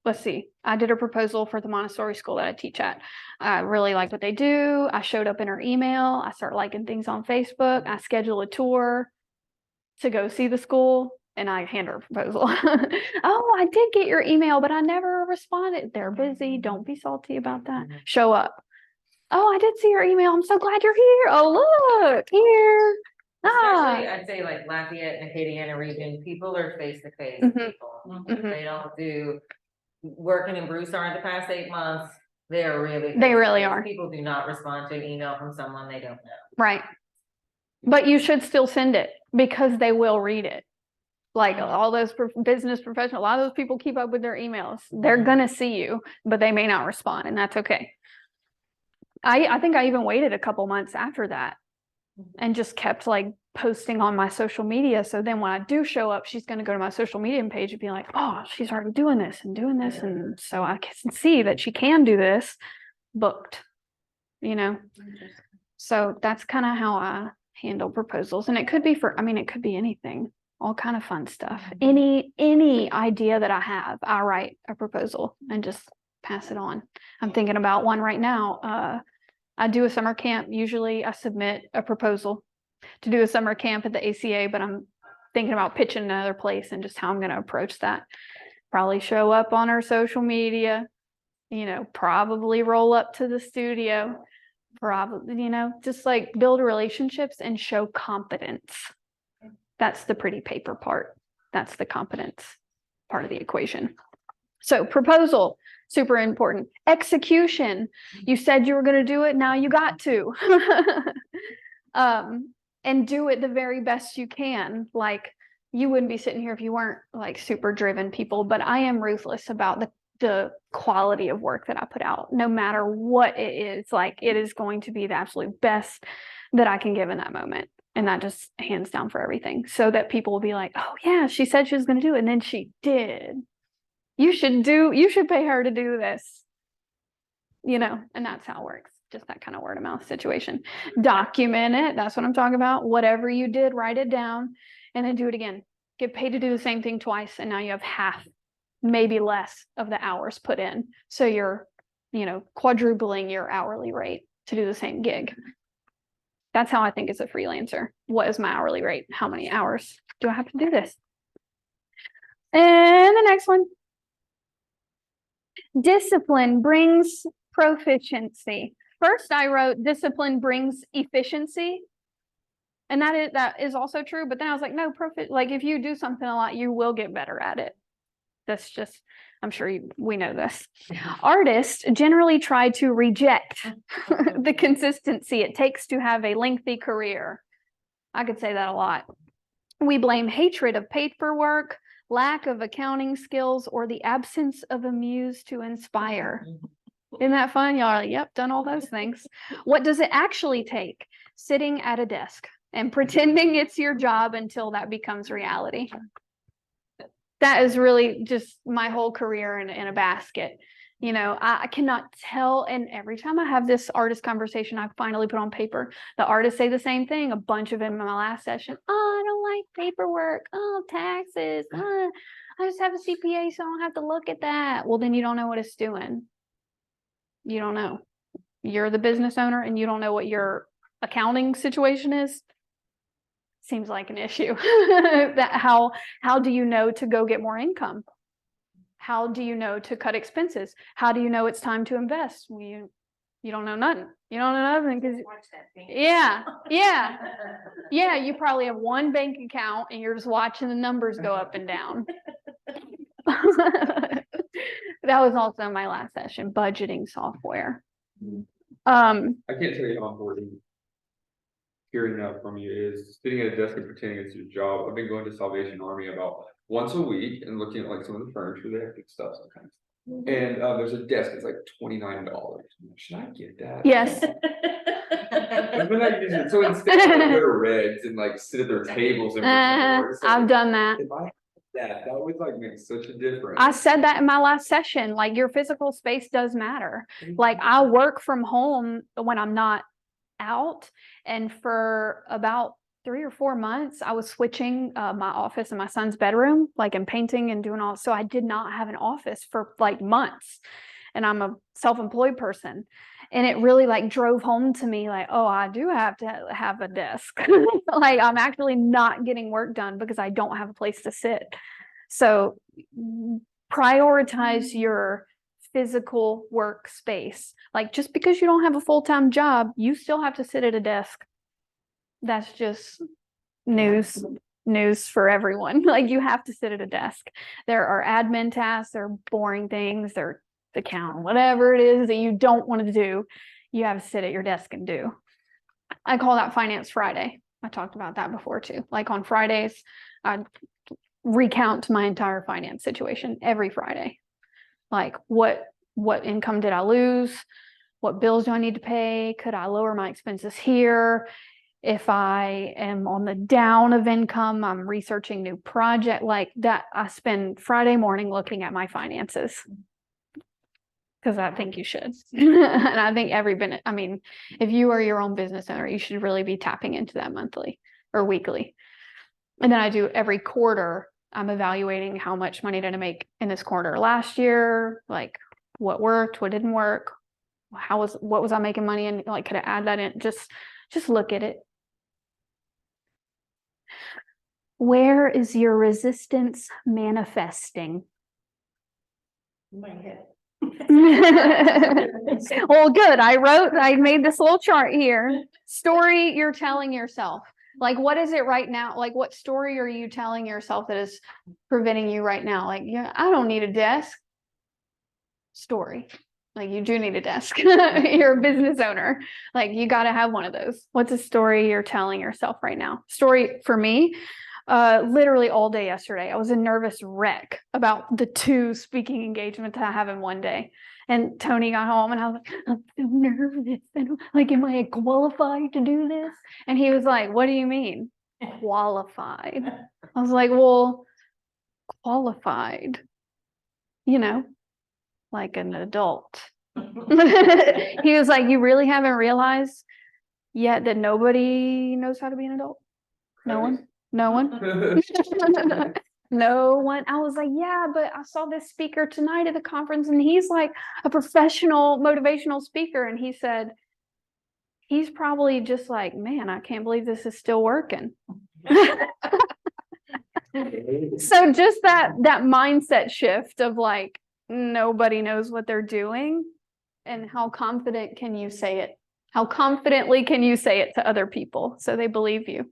A: Let's see, I did a proposal for the Montessori school that I teach at. I really like what they do. I showed up in her email. I start liking things on Facebook. I schedule a tour to go see the school, and I hand her a proposal. Oh, I did get your email, but I never responded. They're busy. Don't be salty about that. Show up. Oh, I did see your email. I'm so glad you're here. Oh, look, here.
C: Especially, I'd say like Lafayette and Acadiana region, people are face-to-face
A: Mhm.
C: people.
A: Mhm.
C: They don't do, working in Broussard the past 8 months, they are really.
A: They really
C: face-to-face.
A: are.
C: People do not respond to an email from someone they don't know.
A: Right. But you should still send it because they will read it. Like all those business professionals, a lot of those people keep up with their emails. They're
C: Mhm.
A: gonna see you, but they may not respond, and that's okay. I think I even waited a couple months after that and just kept like posting on my social media. So then when I do show up, she's going to go to my social media page and be like, oh, she's already doing this and doing this. And so I can see that she can do this, booked, you know? So that's kind of how I handle proposals. And it could be for, I mean, it could be anything, all kind of fun stuff. Any idea that I have, I write a proposal and just pass it on. I'm thinking about one right now. I do a summer camp. Usually I submit a proposal to do a summer camp at the ACA, but I'm thinking about pitching another place and just how I'm going to approach that. Probably show up on our social media, you know, probably roll up to the studio, probably, you know, just like build relationships and show competence. That's the pretty paper part. That's the competence part of the equation. So proposal, super important. Execution, you said you were going to do it, now you got to. And do it the very best you can. Like, you wouldn't be sitting here if you weren't like super driven people, but I am ruthless about the quality of work that I put out, no matter what it is. Like, it is going to be the absolute best that I can give in that moment. And that just hands down for everything, so that people will be like, oh yeah, she said she was going to do it, and then she did. You should pay her to do this, you know, and that's how it works. Just that kind of word of mouth situation. Document it. That's what I'm talking about. Whatever you did, write it down and then do it again. Get paid to do the same thing twice. And now you have half, maybe less of the hours put in. So you're, you know, quadrupling your hourly rate to do the same gig. That's how I think as a freelancer. What is my hourly rate? How many hours do I have to do this? And the next one. Discipline brings proficiency. First, I wrote discipline brings efficiency. And that is also true. But then I was like, no, like if you do something a lot, you will get better at it. That's just, I'm sure we know this. Artists generally try to reject the consistency it takes to have a lengthy career. I could say that a lot. We blame hatred of paperwork, lack of accounting skills, or the absence of a muse to inspire. Isn't that fun? Y'all are like, yep, done all those things. What does it actually take? Sitting at a desk and pretending it's your job until that becomes reality. That is really just my whole career in a basket. You know, I cannot tell. And every time I have this artist conversation, I finally put on paper, the artists say the same thing. A bunch of them in my last session. Oh, I don't like paperwork. Oh, taxes. I just have a CPA, so I don't have to look at that. Well, then you don't know what it's doing. You don't know. You're the business owner and you don't know what your accounting situation is. Seems like an issue. That how do you know to go get more income? How do you know to cut expenses? How do you know it's time to invest? Well, you don't know nothing. You don't know nothing because yeah. You probably have one bank account and you're just watching the numbers go up and down. That was also my last session, budgeting software.
D: I can't tell you how important hearing that from you is. Sitting at a desk and pretending it's your job. I've been going to Salvation Army about once a week and looking at like some of the furniture. They have good stuff sometimes. And there's a desk that's like $29. Should I get that?
A: Yes.
D: I've been not using it. So instead I go to Reds and like sit at their tables and
A: I've done that.
D: if I that would like make such a difference.
A: I said that in my last session, like your physical space does matter. Like I work from home when I'm not out, and for about 3 or 4 months, I was switching my office and my son's bedroom, like and painting and doing all. So I did not have an office for like months, and I'm a self-employed person. And it really like drove home to me like, oh, I do have to have a desk. Like I'm actually not getting work done because I don't have a place to sit. So prioritize your physical workspace. Like just because you don't have a full-time job, you still have to sit at a desk. That's just news for everyone. Like you have to sit at a desk. There are admin tasks, there are boring things, there are account, whatever it is that you don't want to do, you have to sit at your desk and do. I call that Finance Friday. I talked about that before too. Like on Fridays, I recount my entire finance situation every Friday. Like what income did I lose? What bills do I need to pay? Could I lower my expenses here? If I am on the down of income, I'm researching new project like that. I spend Friday morning looking at my finances because I think you should. And I think if you are your own business owner, you should really be tapping into that monthly or weekly. And then I do every quarter, I'm evaluating how much money did I make in this quarter last year, like what worked, what didn't work, what was I making money in, like could I add that in? Just look at it. Where is your resistance manifesting?
B: My head.
A: Well, good. I made this little chart here. Story you're telling yourself. Like, what is it right now? Like, what story are you telling yourself that is preventing you right now? Like, yeah, I don't need a desk. Story. Like, you do need a desk. You're a business owner. Like, you got to have one of those. What's a story you're telling yourself right now? Story for me, literally all day yesterday, I was a nervous wreck about the 2 speaking engagements I have in one day. And Tony got home and I was like, I'm so nervous. And like, am I qualified to do this? And he was like, what do you mean? Qualified. I was like, well, qualified, like an adult. He was like, you really haven't realized yet that nobody knows how to be an adult? No one? No one? No one. I was like, yeah, but I saw this speaker tonight at the conference and he's like a professional motivational speaker. And he said, he's probably just like, man, I can't believe this is still working. So just that mindset shift of like, nobody knows what they're doing. And how confident can you say it? How confidently can you say it to other people so they believe you?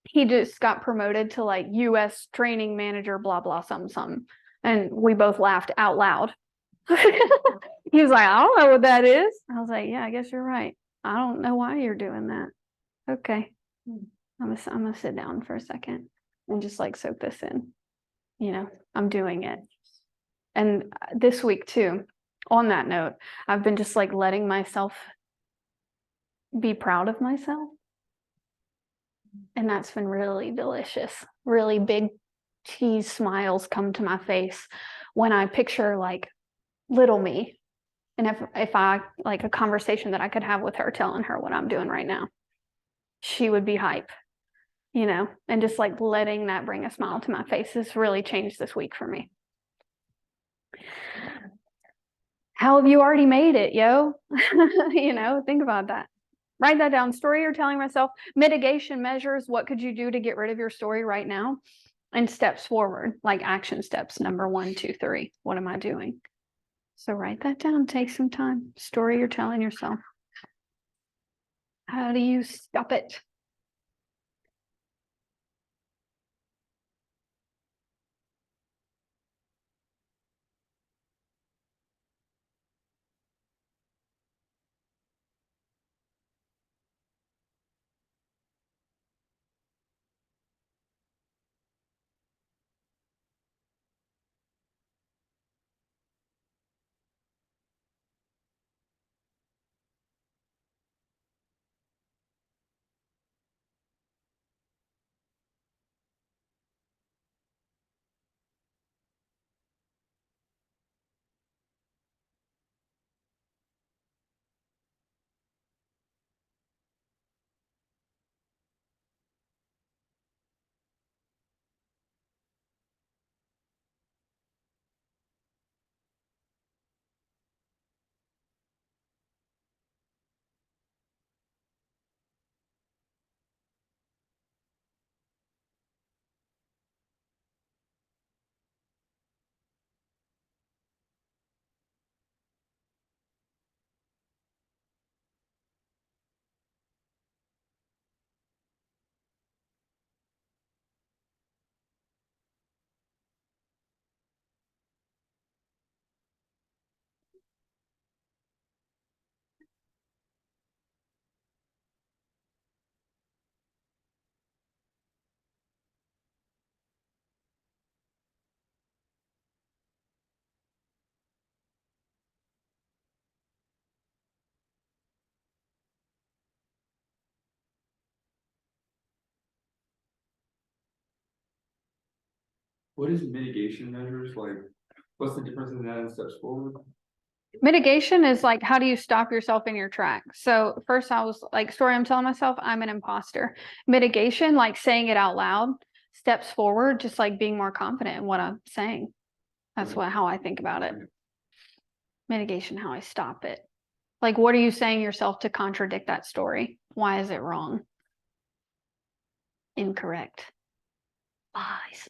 A: He just got promoted to like US training manager, blah, blah, something. And we both laughed out loud. He was like, I don't know what that is. I was like, yeah, I guess you're right. I don't know why you're doing that. Okay. I'm gonna sit down for a second and just like soak this in. I'm doing it. And this week too, on that note, I've been just like letting myself be proud of myself. And that's been really delicious. Really big cheese smiles come to my face when I picture like little me. And if I like a conversation that I could have with her, telling her what I'm doing right now, she would be hype, and just like letting that bring a smile to my face has really changed this week for me. How have you already made it, yo? Think about that. Write that down. Story you're telling myself. Mitigation measures. What could you do to get rid of your story right now? And steps forward, like action steps. Number 1, 2, 3. What am I doing? So write that down. Take some time. Story you're telling yourself. How do you stop it?
D: What is mitigation measures, like, what's the difference in that and steps forward?
A: Mitigation is like, how do you stop yourself in your tracks? So first I was like, story I'm telling myself, I'm an imposter. Mitigation, like saying it out loud, steps forward, just like being more confident in what I'm saying. That's how I think about it. Mitigation, how I stop it. Like, what are you saying yourself to contradict that story? Why is it wrong? Incorrect. Lies.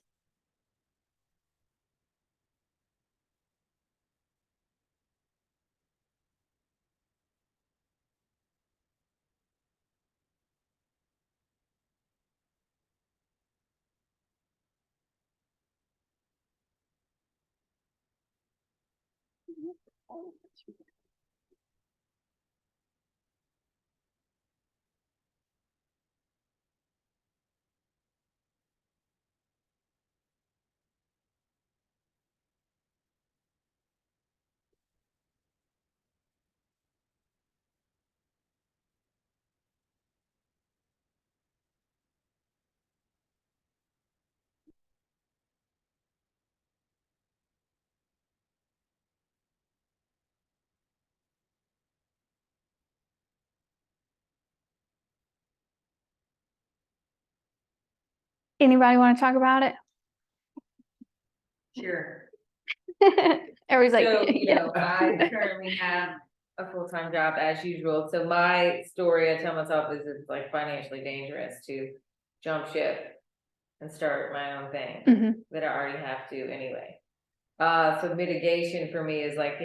A: Anybody want to talk about it?
C: Sure.
A: Everybody's like,
C: So,
A: yeah.
C: I currently have a full-time job as usual, so my story, I tell myself, is it's like financially dangerous to jump ship and start my own thing
A: Mhm.
C: that I already have to anyway. So mitigation for me is like,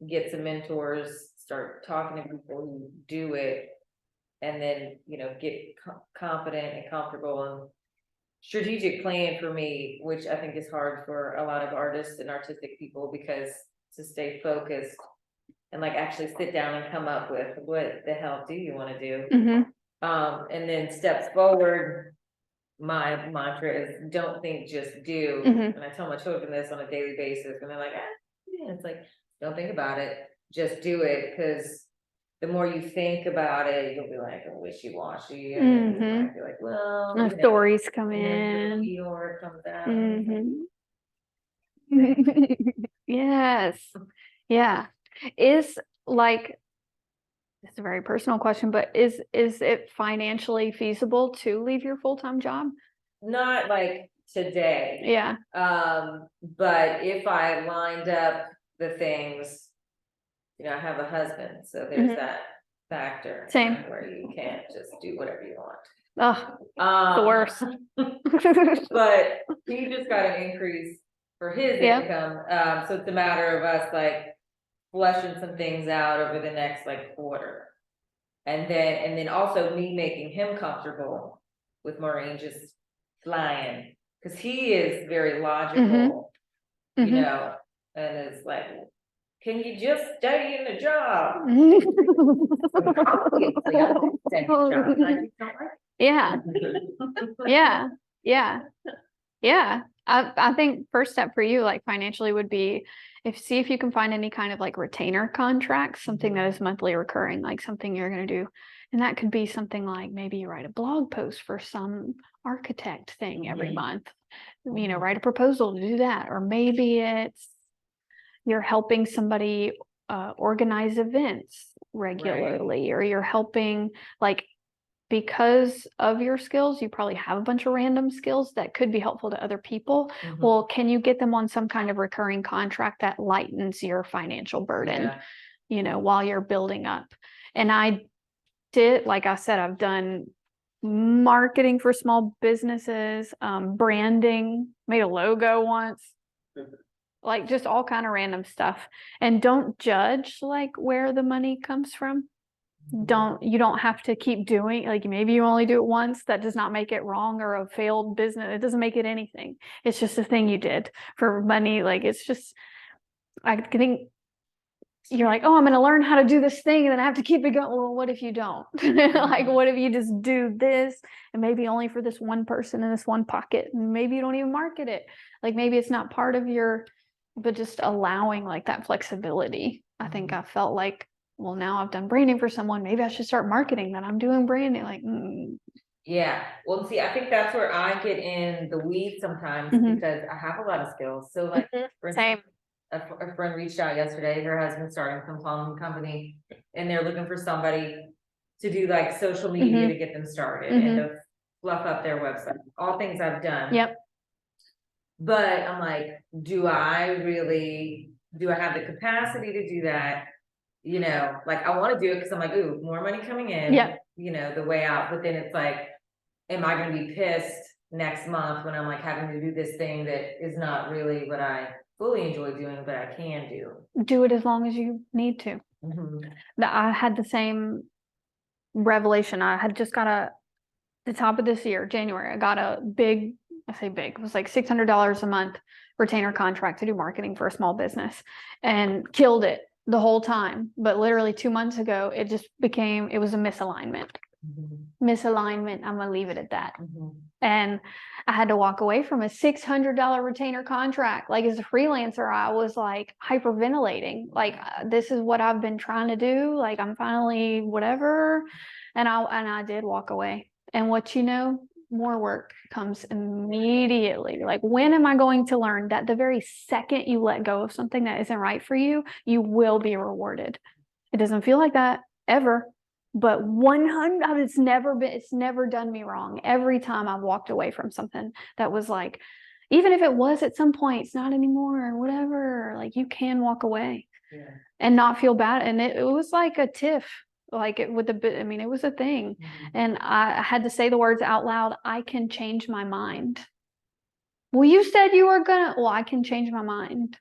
C: get some mentors, start talking to people who do it, and then, get confident and comfortable. And strategic plan for me, which I think is hard for a lot of artists and artistic people, because to stay focused and like actually sit down and come up with what the hell do you want to do.
A: Mhm.
C: And then steps forward, my mantra is don't think, just do.
A: Mhm.
C: And I tell my children this on a daily basis, and they're like, yeah. It's like, don't think about it, just do it. Because the more you think about it, you'll be like, wishy-washy, and then you might be like, well,
A: The stories come
C: and then the
A: in.
C: Eeyore comes out.
A: Mhm. Yes. Yeah. Is like, it's a very personal question, but is it financially feasible to leave your full-time job?
C: Not like today.
A: Yeah.
C: But if I lined up the things, I have a husband, so there's
A: Mhm.
C: that factor.
A: Same.
C: Where you can't just do whatever you want.
A: Oh, the worst.
C: But he just got an increase for his
A: Yeah.
C: income, so it's a matter of us like fleshing some things out over the next like quarter. And then also me making him comfortable with Maureen just flying, because he is very logical,
A: Mhm.
C: and it's like, can you just stay in the job? Obviously, I don't stay in the job. I just don't like
A: Yeah. Yeah. Yeah. Yeah. I think first step for you, like financially, would be see if you can find any kind of like retainer contract, something that is monthly recurring, like something you're going to do. And that could be something like maybe you write a blog post for some architect thing every month, write a proposal to do that. Or maybe it's you're helping somebody organize events regularly, or you're helping, like, because of your skills, you probably have a bunch of random skills that could be helpful to other people. Well, can you get them on some kind of recurring contract that lightens your financial burden, while you're building up? And I did, like I said, I've done marketing for small businesses, branding, made a logo once, like just all kind of random stuff. And don't judge like where the money comes from. You don't have to keep doing, like, maybe you only do it once. That does not make it wrong or a failed business. It doesn't make it anything. It's just a thing you did for money. Like, it's just, I think you're like, oh, I'm going to learn how to do this thing and then I have to keep it going. Well, what if you don't? Like, what if you just do this and maybe only for this one person in this one pocket, and maybe you don't even market it. Like, maybe it's not part of but just allowing like that flexibility. I think I felt like, well, now I've done branding for someone, maybe I should start marketing that I'm doing branding. Like,
C: Yeah, well, see, I think that's where I get in the weeds sometimes
A: Mhm.
C: because I have a lot of skills. So like, for instance, a friend reached out yesterday, her husband's starting some plumbing company and they're looking for somebody to do like social media to get them started and to fluff up their website, all things I've done.
A: Yep.
C: But I'm like, do I have the capacity to do that? You know, like I want to do it because I'm like, ooh, more money coming in,
A: Yep.
C: you know, the way out. But then it's like, am I gonna be pissed next month when I'm like having to do this thing that is not really what I fully enjoy doing, but I can do?
A: Do it as long as you need to. I had the same revelation. I had just got the top of this year, January, I got a big, I say big, it was like $600 a month retainer contract to do marketing for a small business and killed it the whole time. But literally 2 months ago, it was a misalignment. Misalignment. I'm gonna leave it at that. And I had to walk away from a $600 retainer contract. Like as a freelancer, I was like hyperventilating. Like this is what I've been trying to do. Like I'm finally whatever, and I did walk away. And what you know, more work comes immediately. Like when am I going to learn that the very second you let go of something that isn't right for you, you will be rewarded? It doesn't feel like that ever. But 100, it's never done me wrong. Every time I've walked away from something that was like, even if it was at some point, it's not anymore or whatever, like you can walk away and not feel bad. And it was like a tiff, like it with a bit, I mean, it was a thing. And I had to say the words out loud, I can change my mind. Well, you said you were well, I can change my mind.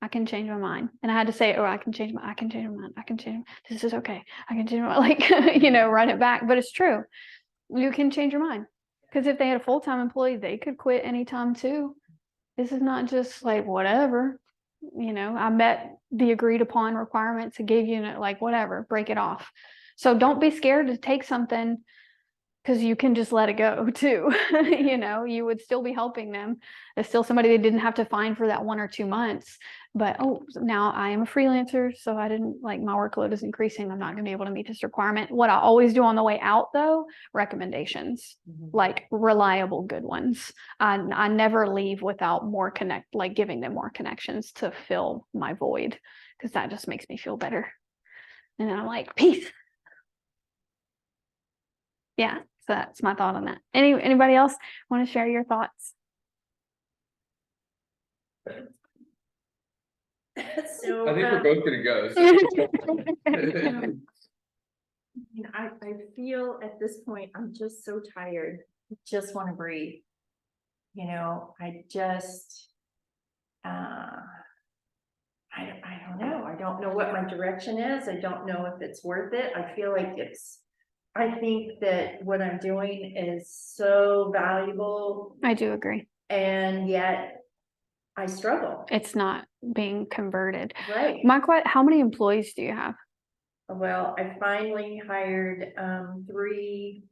A: I can change my mind. And I had to say, I can change my mind. I can change. This is okay. I can change my, like, run it back. But it's true. You can change your mind. Because if they had a full-time employee, they could quit anytime too. This is not just like whatever. I met the agreed upon requirements and gave you like whatever, break it off. So don't be scared to take something because you can just let it go too. You would still be helping them. There's still somebody they didn't have to find for that 1 or 2 months. But now I am a freelancer, so I didn't like my workload is increasing. I'm not going to be able to meet this requirement. What I always do on the way out, though, recommendations, like reliable, good ones. I never leave without giving them more connections to fill my void, because that just makes me feel better. And then I'm like, peace. Yeah, so that's my thought on that. Anybody else want to share your thoughts?
B: So,
D: I think we're both gonna go. So.
B: I feel at this point, I'm just so tired. I just want to breathe. I just, I don't know. I don't know what my direction is. I don't know if it's worth it. I feel like I think that what I'm doing is so valuable.
A: I do agree.
B: And yet I struggle.
A: It's not being converted.
B: Right.
A: How many employees do you have?
B: Well, I finally hired 3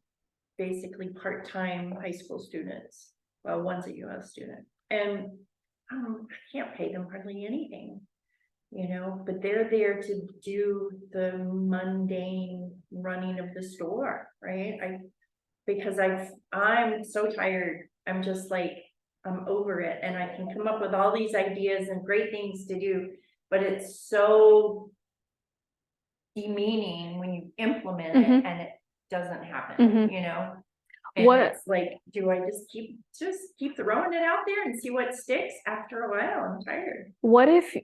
B: basically part-time high school students. Well, one's a US student, and I can't pay them hardly anything, but they're there to do the mundane running of the store, right? Because I'm so tired. I'm just like, I'm over it, and I can come up with all these ideas and great things to do, but it's so demeaning when you implement it and it doesn't happen, And
A: What-
B: it's like, do I just keep throwing it out there and see what sticks? After a while, I'm tired.
A: What if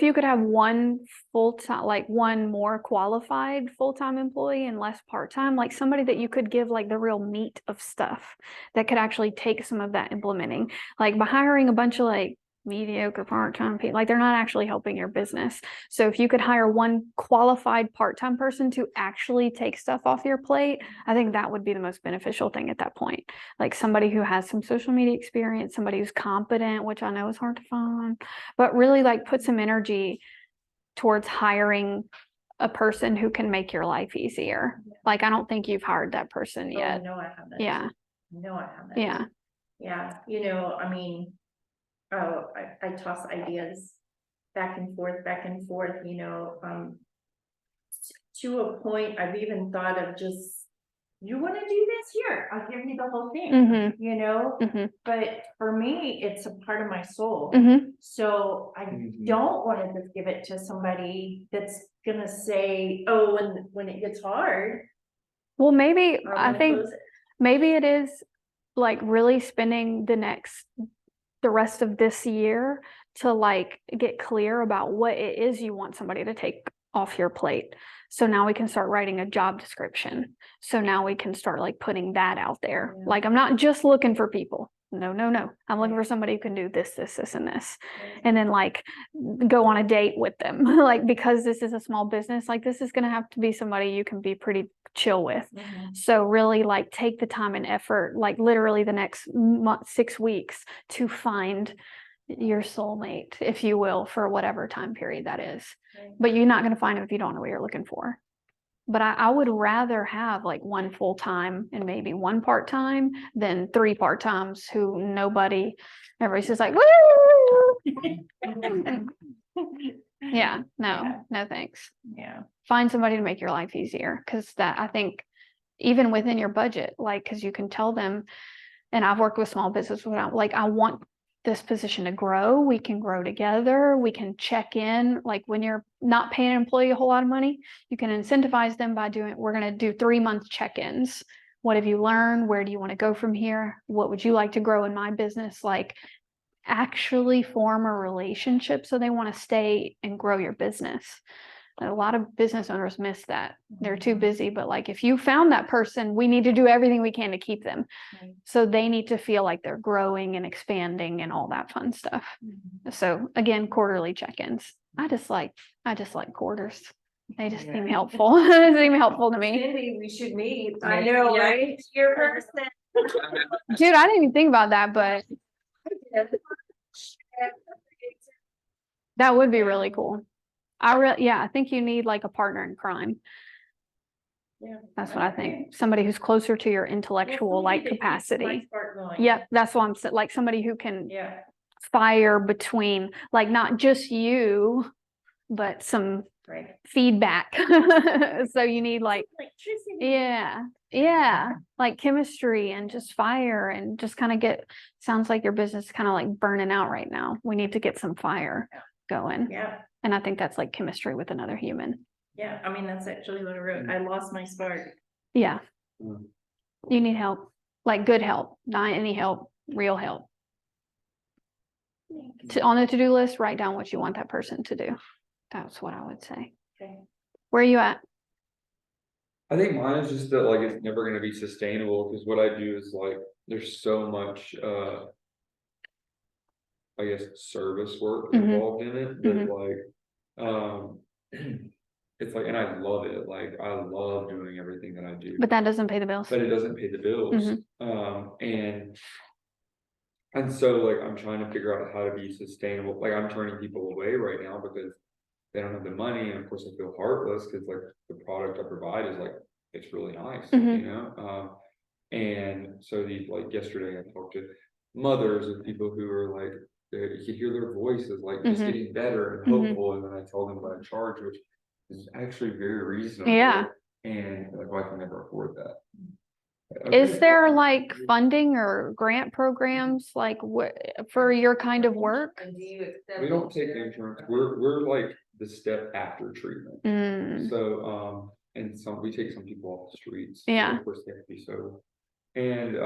A: you could have one full-time, like one more qualified full-time employee and less part-time, like somebody that you could give like the real meat of stuff that could actually take some of that implementing, like by hiring a bunch of like mediocre part-time people, like they're not actually helping your business. So if you could hire one qualified part-time person to actually take stuff off your plate, I think that would be the most beneficial thing at that point. Like somebody who has some social media experience, somebody who's competent, which I know is hard to find, but really like put some energy towards hiring a person who can make your life easier. Like I don't think you've hired that person yet.
B: No, I haven't.
A: Yeah.
B: No, I haven't.
A: Yeah.
B: Yeah, I mean, I toss ideas back and forth, to a point. I've even thought of just you wanna do this here, I'll give you the whole thing,
A: Mhm.
B: you know?
A: Mhm.
B: But for me, it's a part of my soul.
A: Mhm.
B: So I
D: Mhm.
B: don't wanna just give it to somebody that's gonna say, oh, when it gets hard.
A: Well, maybe,
B: I'm
A: I
B: gonna
A: think
B: close it.
A: maybe it is like really spending the rest of this year to like get clear about what it is you want somebody to take off your plate. So now we can start writing a job description. So now we can start like putting that out there.
B: Yeah.
A: Like, I'm not just looking for people. No, no, no. I'm looking
B: Right.
A: for somebody who can do this, this, this, and this.
B: Right.
A: And then like go on a date with them. Like, because this is a small business, like this is gonna have to be somebody you can be pretty chill with.
B: Mhm.
A: So really like take the time and effort, like literally the next month, 6 weeks, to find your soulmate, if you will, for whatever time period that is.
B: Right.
A: But you're not going to find them if you don't know what you're looking for. But I would rather have like one full-time and maybe one part-time than 3 part-times who nobody, everybody's just like, woo! Yeah,
B: Yeah.
A: no thanks.
B: Yeah.
A: Find somebody to make your life easier, because that, I think, even within your budget, like, because you can tell them, and I've worked with small business without, like, I want this position to grow, we can grow together, we can check in, like when you're not paying an employee a whole lot of money, you can incentivize them by doing, we're going to do 3-month check-ins. What have you learned? Where do you want to go from here? What would you like to grow in my business? Like, actually form a relationship so they want to stay and grow your business. A lot of business owners miss that. They're too busy, but like, if you found that person, we need to do everything we can to keep them.
B: Right.
A: So they need to feel like they're growing and expanding and all that fun stuff.
B: Mhm.
A: So again, quarterly check-ins. I just like quarters. They just
C: Yeah.
A: seem helpful. They seem helpful to me.
C: Cindy, we should meet.
B: I know,
C: Yeah,
B: right?
C: Your person.
A: Dude, I didn't even think about that, but that would be really cool. I think you need like a partner in crime.
B: Yeah.
A: That's what I think. Somebody who's closer to your intellectual like capacity. Yep, that's what I'm saying. Like somebody who can
B: Yeah.
A: fire between, like, not just you, but some
B: Right.
A: feedback. So you need like,
B: Electricity.
A: yeah, like chemistry and just fire, and just kind of get, sounds like your business is kind of like burning out right now. We need to get some fire going.
B: Yeah.
A: And I think that's like chemistry with another human.
B: Yeah. I mean, that's actually what I wrote. I lost my spark.
A: Yeah.
D: Mm.
A: You need help, like good help, not any help, real help. On the to-do list, write down what you want that person to do. That's what I would say.
B: Okay.
A: Where are you at?
D: I think mine is just that like it's never gonna be sustainable, because what I do is like, there's so much I guess service work
A: Mhm.
D: involved in it that like it's like, and I love it, like I love doing everything that I do,
A: But that doesn't pay the bills.
D: but it doesn't pay the bills. And so like I'm trying to figure out how to be sustainable. Like I'm turning people away right now because they don't have the money, and of course I feel heartless because like the product I provide is like, it's really nice,
A: Mhm.
D: you know? And so these, like yesterday I talked to mothers of people who are like, you could hear their voices like just
A: Mhm.
D: getting better and
A: Mhm.
D: hopeful, and then I told them what I charge, which is actually very reasonable.
A: Yeah.
D: And like, well, I can never afford that.
A: Is there like funding or grant programs like what for your kind of work?
C: And do you accept?
D: We don't take insurance, we're like the step after treatment.
A: Mm,
D: So, and we take some people off the streets.
A: Yeah.
D: Of course, they have to be sober. And,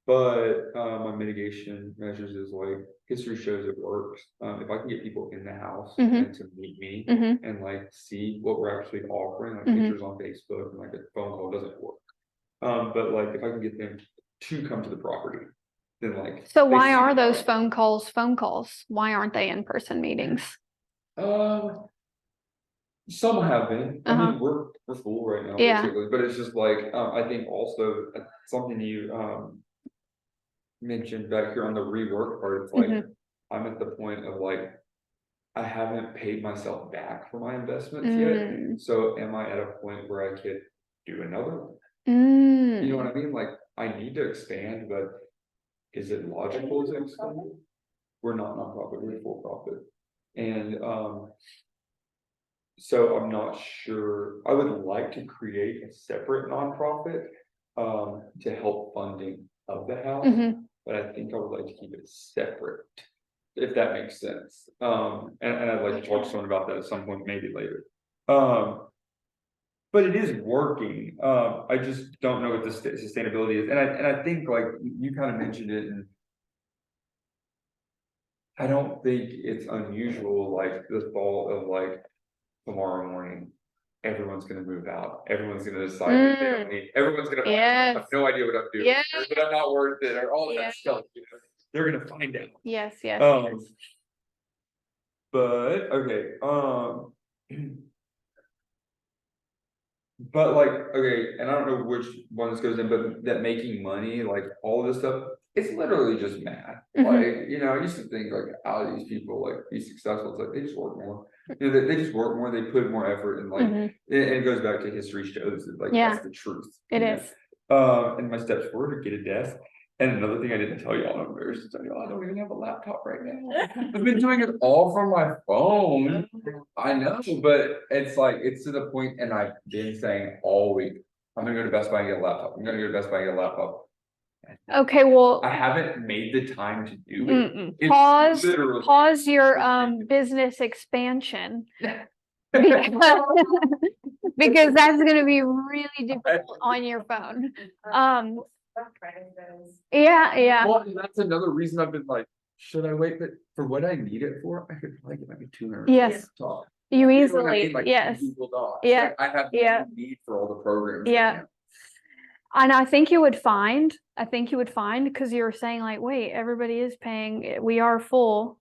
D: but, my mitigation measures is like, history shows it works. If I can get people in the house
A: Mhm.
D: and to meet me
A: mhm,
D: and like see what we're actually offering, like
A: Mhm.
D: pictures on Facebook and like a phone call doesn't work. But like, if I can get them to come to the property, then like.
A: So
D: they
A: why
D: see
A: are
D: the
A: those
D: property.
A: phone calls? Why aren't they in-person meetings?
D: Some have been, I mean, we're full right now,
A: Yeah.
D: basically, but it's just like, I think also something you, mentioned back here on the rework part, it's like,
A: Mhm.
D: I'm at the point of like, I haven't paid myself back for my investments
A: Mm.
D: yet, so am I at a point where I could do another one?
A: Mm.
D: You know what I mean? Like, I need to expand, but is it logical to expand? We're not nonprofit, we're for profit. And, so I'm not sure, I would like to create a separate nonprofit to help funding of the house.
A: Mhm.
D: But I think I would like to keep it separate, if that makes sense. And I'd like to talk to someone about that at some point, maybe later. But it is working. I just don't know what the sustainability is. And I think like you kind of mentioned it, and I don't think it's unusual, like the thought of like tomorrow morning, everyone's gonna move out. Everyone's gonna decide that they don't need, everyone's gonna, I have
A: Yes.
D: no idea what I'm doing,
A: Yes.
D: but I'm not worth it, or all
A: Yeah.
D: that stuff, you know? They're gonna find out.
A: Yes, yes,
D: Um,
A: yes.
D: But, okay, but like, okay, and I don't know which one this goes in, but that making money, like all this stuff, it's literally just math.
A: Mhm.
D: Like, you know, I used to think like, how do these people like be successful? It's like, they just work more. You know, they just work more, they put more effort and like,
A: Mhm.
D: and it goes back to history shows that like,
A: Yeah.
D: that's the truth.
A: It
D: you know?
A: is.
D: And my steps were to get a desk. And another thing I didn't tell y'all, I'm embarrassed to tell y'all, I don't even have a laptop right now. I've been doing it all from my phone. I know, but it's like, it's to the point, and I've been saying all week, I'm gonna go to Best Buy and get a laptop. I'm gonna go to Best Buy and get a laptop.
A: Okay, well,
D: I haven't made the time to do it.
A: mm-mm.
D: It's
A: Pause,
D: literally-
A: pause your business expansion. Because because that's gonna be really difficult on your phone. Yeah, yeah,
D: Well, and that's another reason I've been like, should I wait? But for what I need it for, I could probably get like a 200.
A: Yes.
D: laptop.
A: you
D: You know what I
A: easily,
D: mean? Like
A: yes.
D: Google Docs.
A: Yeah,
D: Like, I have
A: yeah.
D: no need for all the programs. right
A: Yeah.
D: now.
A: And I think you would find, because you were saying like, wait, everybody is paying, we are full.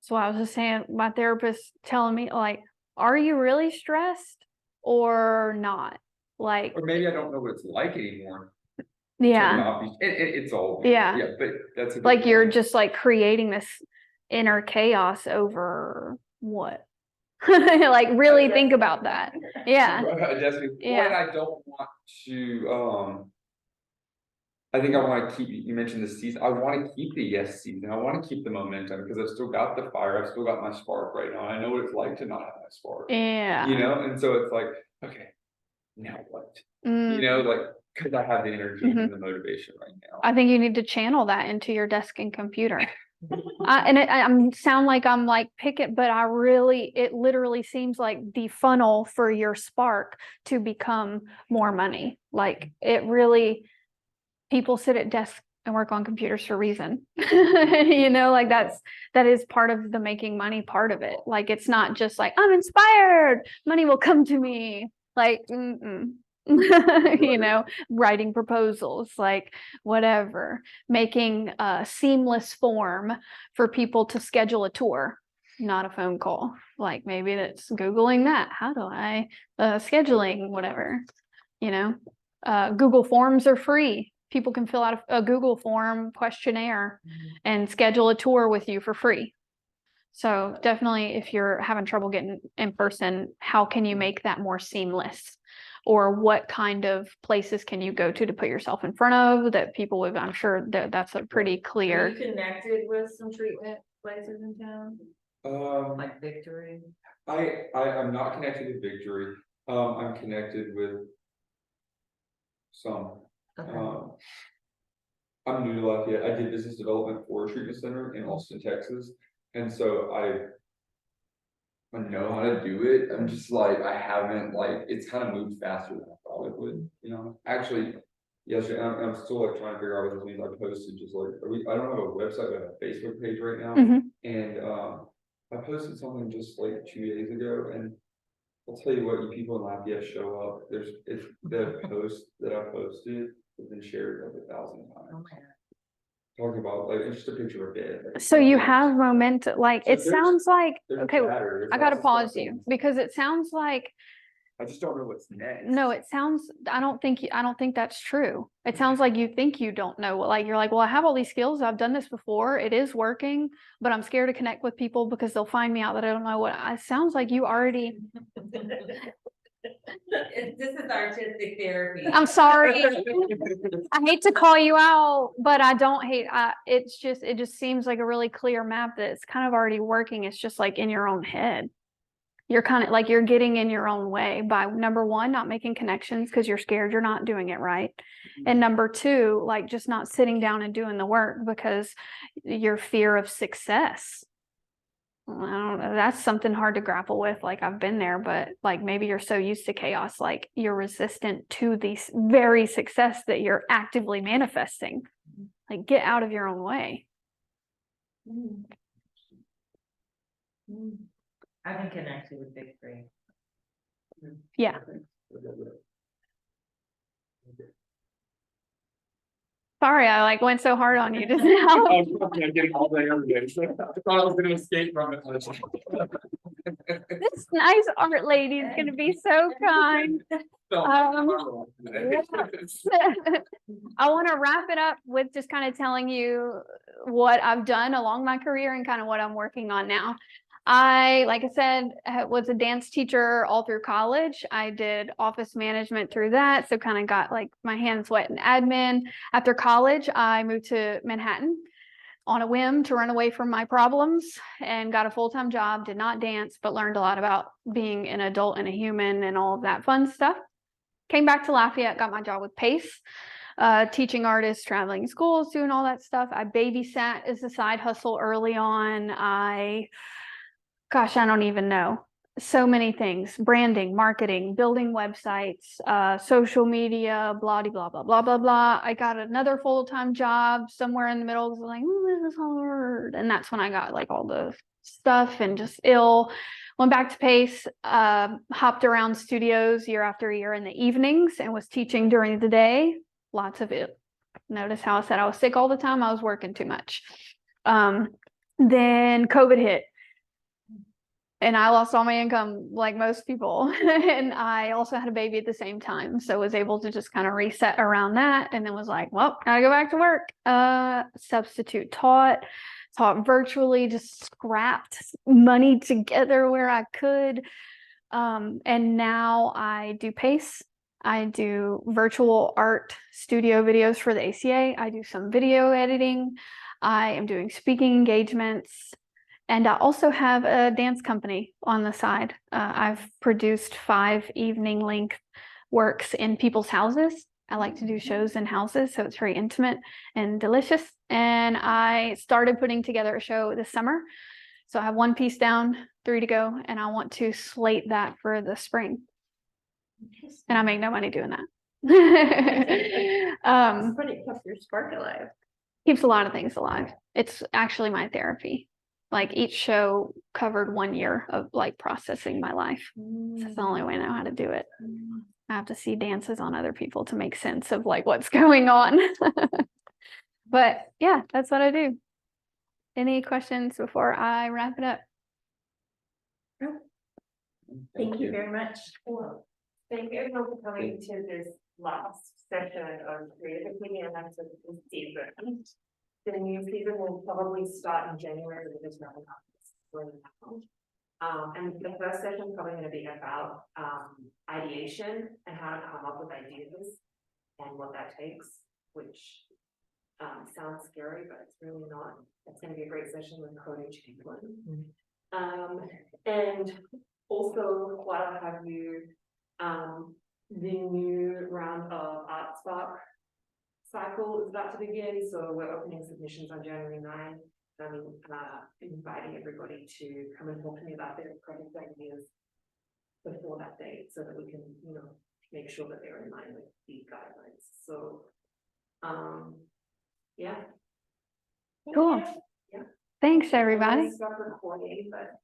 A: So I was just saying, my therapist telling me like, are you really stressed or not? Like,
D: Or maybe I don't know what it's like anymore. to
A: yeah,
D: not be- it's all.
A: Yeah.
D: Yeah, but that's. a good
A: like you're
D: point.
A: just like creating this inner chaos over what? Like really think about that. Yeah,
D: Definitely.
A: Yeah.
D: And I don't want to, I think I wanna keep, you mentioned the season, I wanna keep the yes season, I wanna keep the momentum, because I've still got the fire, I've still got my spark right now, I know what it's like to not have my spark.
A: yeah.
D: You know, and so it's like, okay, now what?
A: Mm.
D: You know, like, cause I have the energy and the motivation right now.
A: I think you need to channel that into your desk and computer. I'm sound like I'm like pick it, but it literally seems like the funnel for your spark to become more money. Like it really, people sit at desks and work on computers for a reason. You know, like that is part of the making money part of it. Like it's not just like I'm inspired, money will come to me. Like, you know, writing proposals, like whatever, making a seamless form for people to schedule a tour, not a phone call. Like maybe that's Googling that. How do I scheduling, whatever, you know, Google Forms are free. People can fill out a Google form questionnaire and schedule a tour with you for free. So definitely, if you're having trouble getting in person, how can you make that more seamless? Or what kind of places can you go to put yourself in front of that people would, I'm sure that's a pretty
C: Are you
A: clear.
C: connected with some treatment places in town, like Victory?
D: I'm not connected with Victory, I'm connected with some. I'm new to Lafayette. I did business development for a treatment center in Austin, Texas, and so I know how to do it. I'm just like, I haven't like, it's kind of moved faster than I thought it would, you know, actually. Yesterday, I'm still like trying to figure out what this means. I posted just like, I don't have a website, but I have a Facebook page right now.
A: Mhm.
D: And, I posted something just like 2 days ago, and I'll tell you what, you people in Lafayette show up. It's the post that I posted has been shared like 1,000 times. Talking about like, it's just a picture of it. Like,
A: So you have momentum, like
D: So
A: it
D: there's-
A: sounds like,
D: there's
A: okay,
D: chatter, there's
A: I gotta
D: lots of stuff
A: pause you
D: going
A: because it sounds like,
D: I just don't know what's next.
A: no, it sounds, I don't think that's true. It sounds like you think you don't know, like, you're like, well, I have all these skills, I've done this before, it is working, but I'm scared to connect with people because they'll find me out that I don't know what, it sounds like you already,
C: This is artistic therapy.
A: I'm sorry. I hate to call you out, but I don't hate, it just seems like a really clear map that it's kind of already working. It's just like in your own head, You're kind of like, you're getting in your own way by number one, not making connections because you're scared you're not doing it right. And number two, like just not sitting down and doing the work because your fear of success. I don't know. That's something hard to grapple with. Like I've been there, but like maybe you're so used to chaos, like you're resistant to the very success that you're actively manifesting. Like get out of your own way.
C: I've been connected with Big Three.
A: Yeah. Sorry, I like went so hard on you just now.
D: I was getting all day every day. So I thought I was gonna escape from it.
A: This nice art lady is going to be so kind. I want to wrap it up with just kind of telling you what I've done along my career and kind of what I'm working on now. Like I said, was a dance teacher all through college. I did office management through that. So kind of got like my hands wet in admin. After college, I moved to Manhattan on a whim to run away from my problems and got a full-time job, did not dance, but learned a lot about being an adult and a human and all of that fun stuff. Came back to Lafayette, got my job with Pace, teaching artists, traveling schools, doing all that stuff. I babysat as a side hustle early on. Gosh, I don't even know. So many things, branding, marketing, building websites, social media, blah, blah, blah, blah, blah, blah. I got another full-time job somewhere in the middle. I was like, this is hard. And that's when I got like all the stuff and just ill. Went back to Pace, hopped around studios year after year in the evenings and was teaching during the day. Lots of it. Notice how I said I was sick all the time. I was working too much. Then COVID hit. And I lost all my income like most people. And I also had a baby at the same time. So was able to just kind of reset around that. And then was like, well, gotta go back to work. Substitute taught virtually, just scrapped money together where I could. And now I do Pace. I do virtual art studio videos for the ACA. I do some video editing. I am doing speaking engagements. And I also have a dance company on the side. I've produced 5 evening length works in people's houses. I like to do shows in houses, so it's very intimate and delicious. And I started putting together a show this summer. So I have 1 piece down, 3 to go, and I want to slate that for the spring. And I make no money doing that.
B: But it kept your spark alive.
A: Keeps a lot of things alive. It's actually my therapy. Like each show covered 1 year of like processing my life. That's the only way I know how to do it. I have to see dances on other people to make sense of like what's going on. But yeah, that's what I do. Any questions before I wrap it up?
B: Thank you very much.
E: Well, thank you everyone for coming to this last session of Creative Acadiana for this season. The new season will probably start in January with this round of and the first session is probably going to be about ideation and how to come up with ideas and what that takes, which sounds scary, but it's really not. It's going to be a great session with Cody Chamberlain. And also, while I have you, the new round of Art Spark cycle is about to begin, so we're opening submissions on January 9th. I'm inviting everybody to come and talk to me about their project ideas before that date, so that we can, you know, make sure that they're in line with the guidelines. So, yeah.
A: Cool.
E: Yeah.
A: Thanks, everybody.
E: Stop recording, but.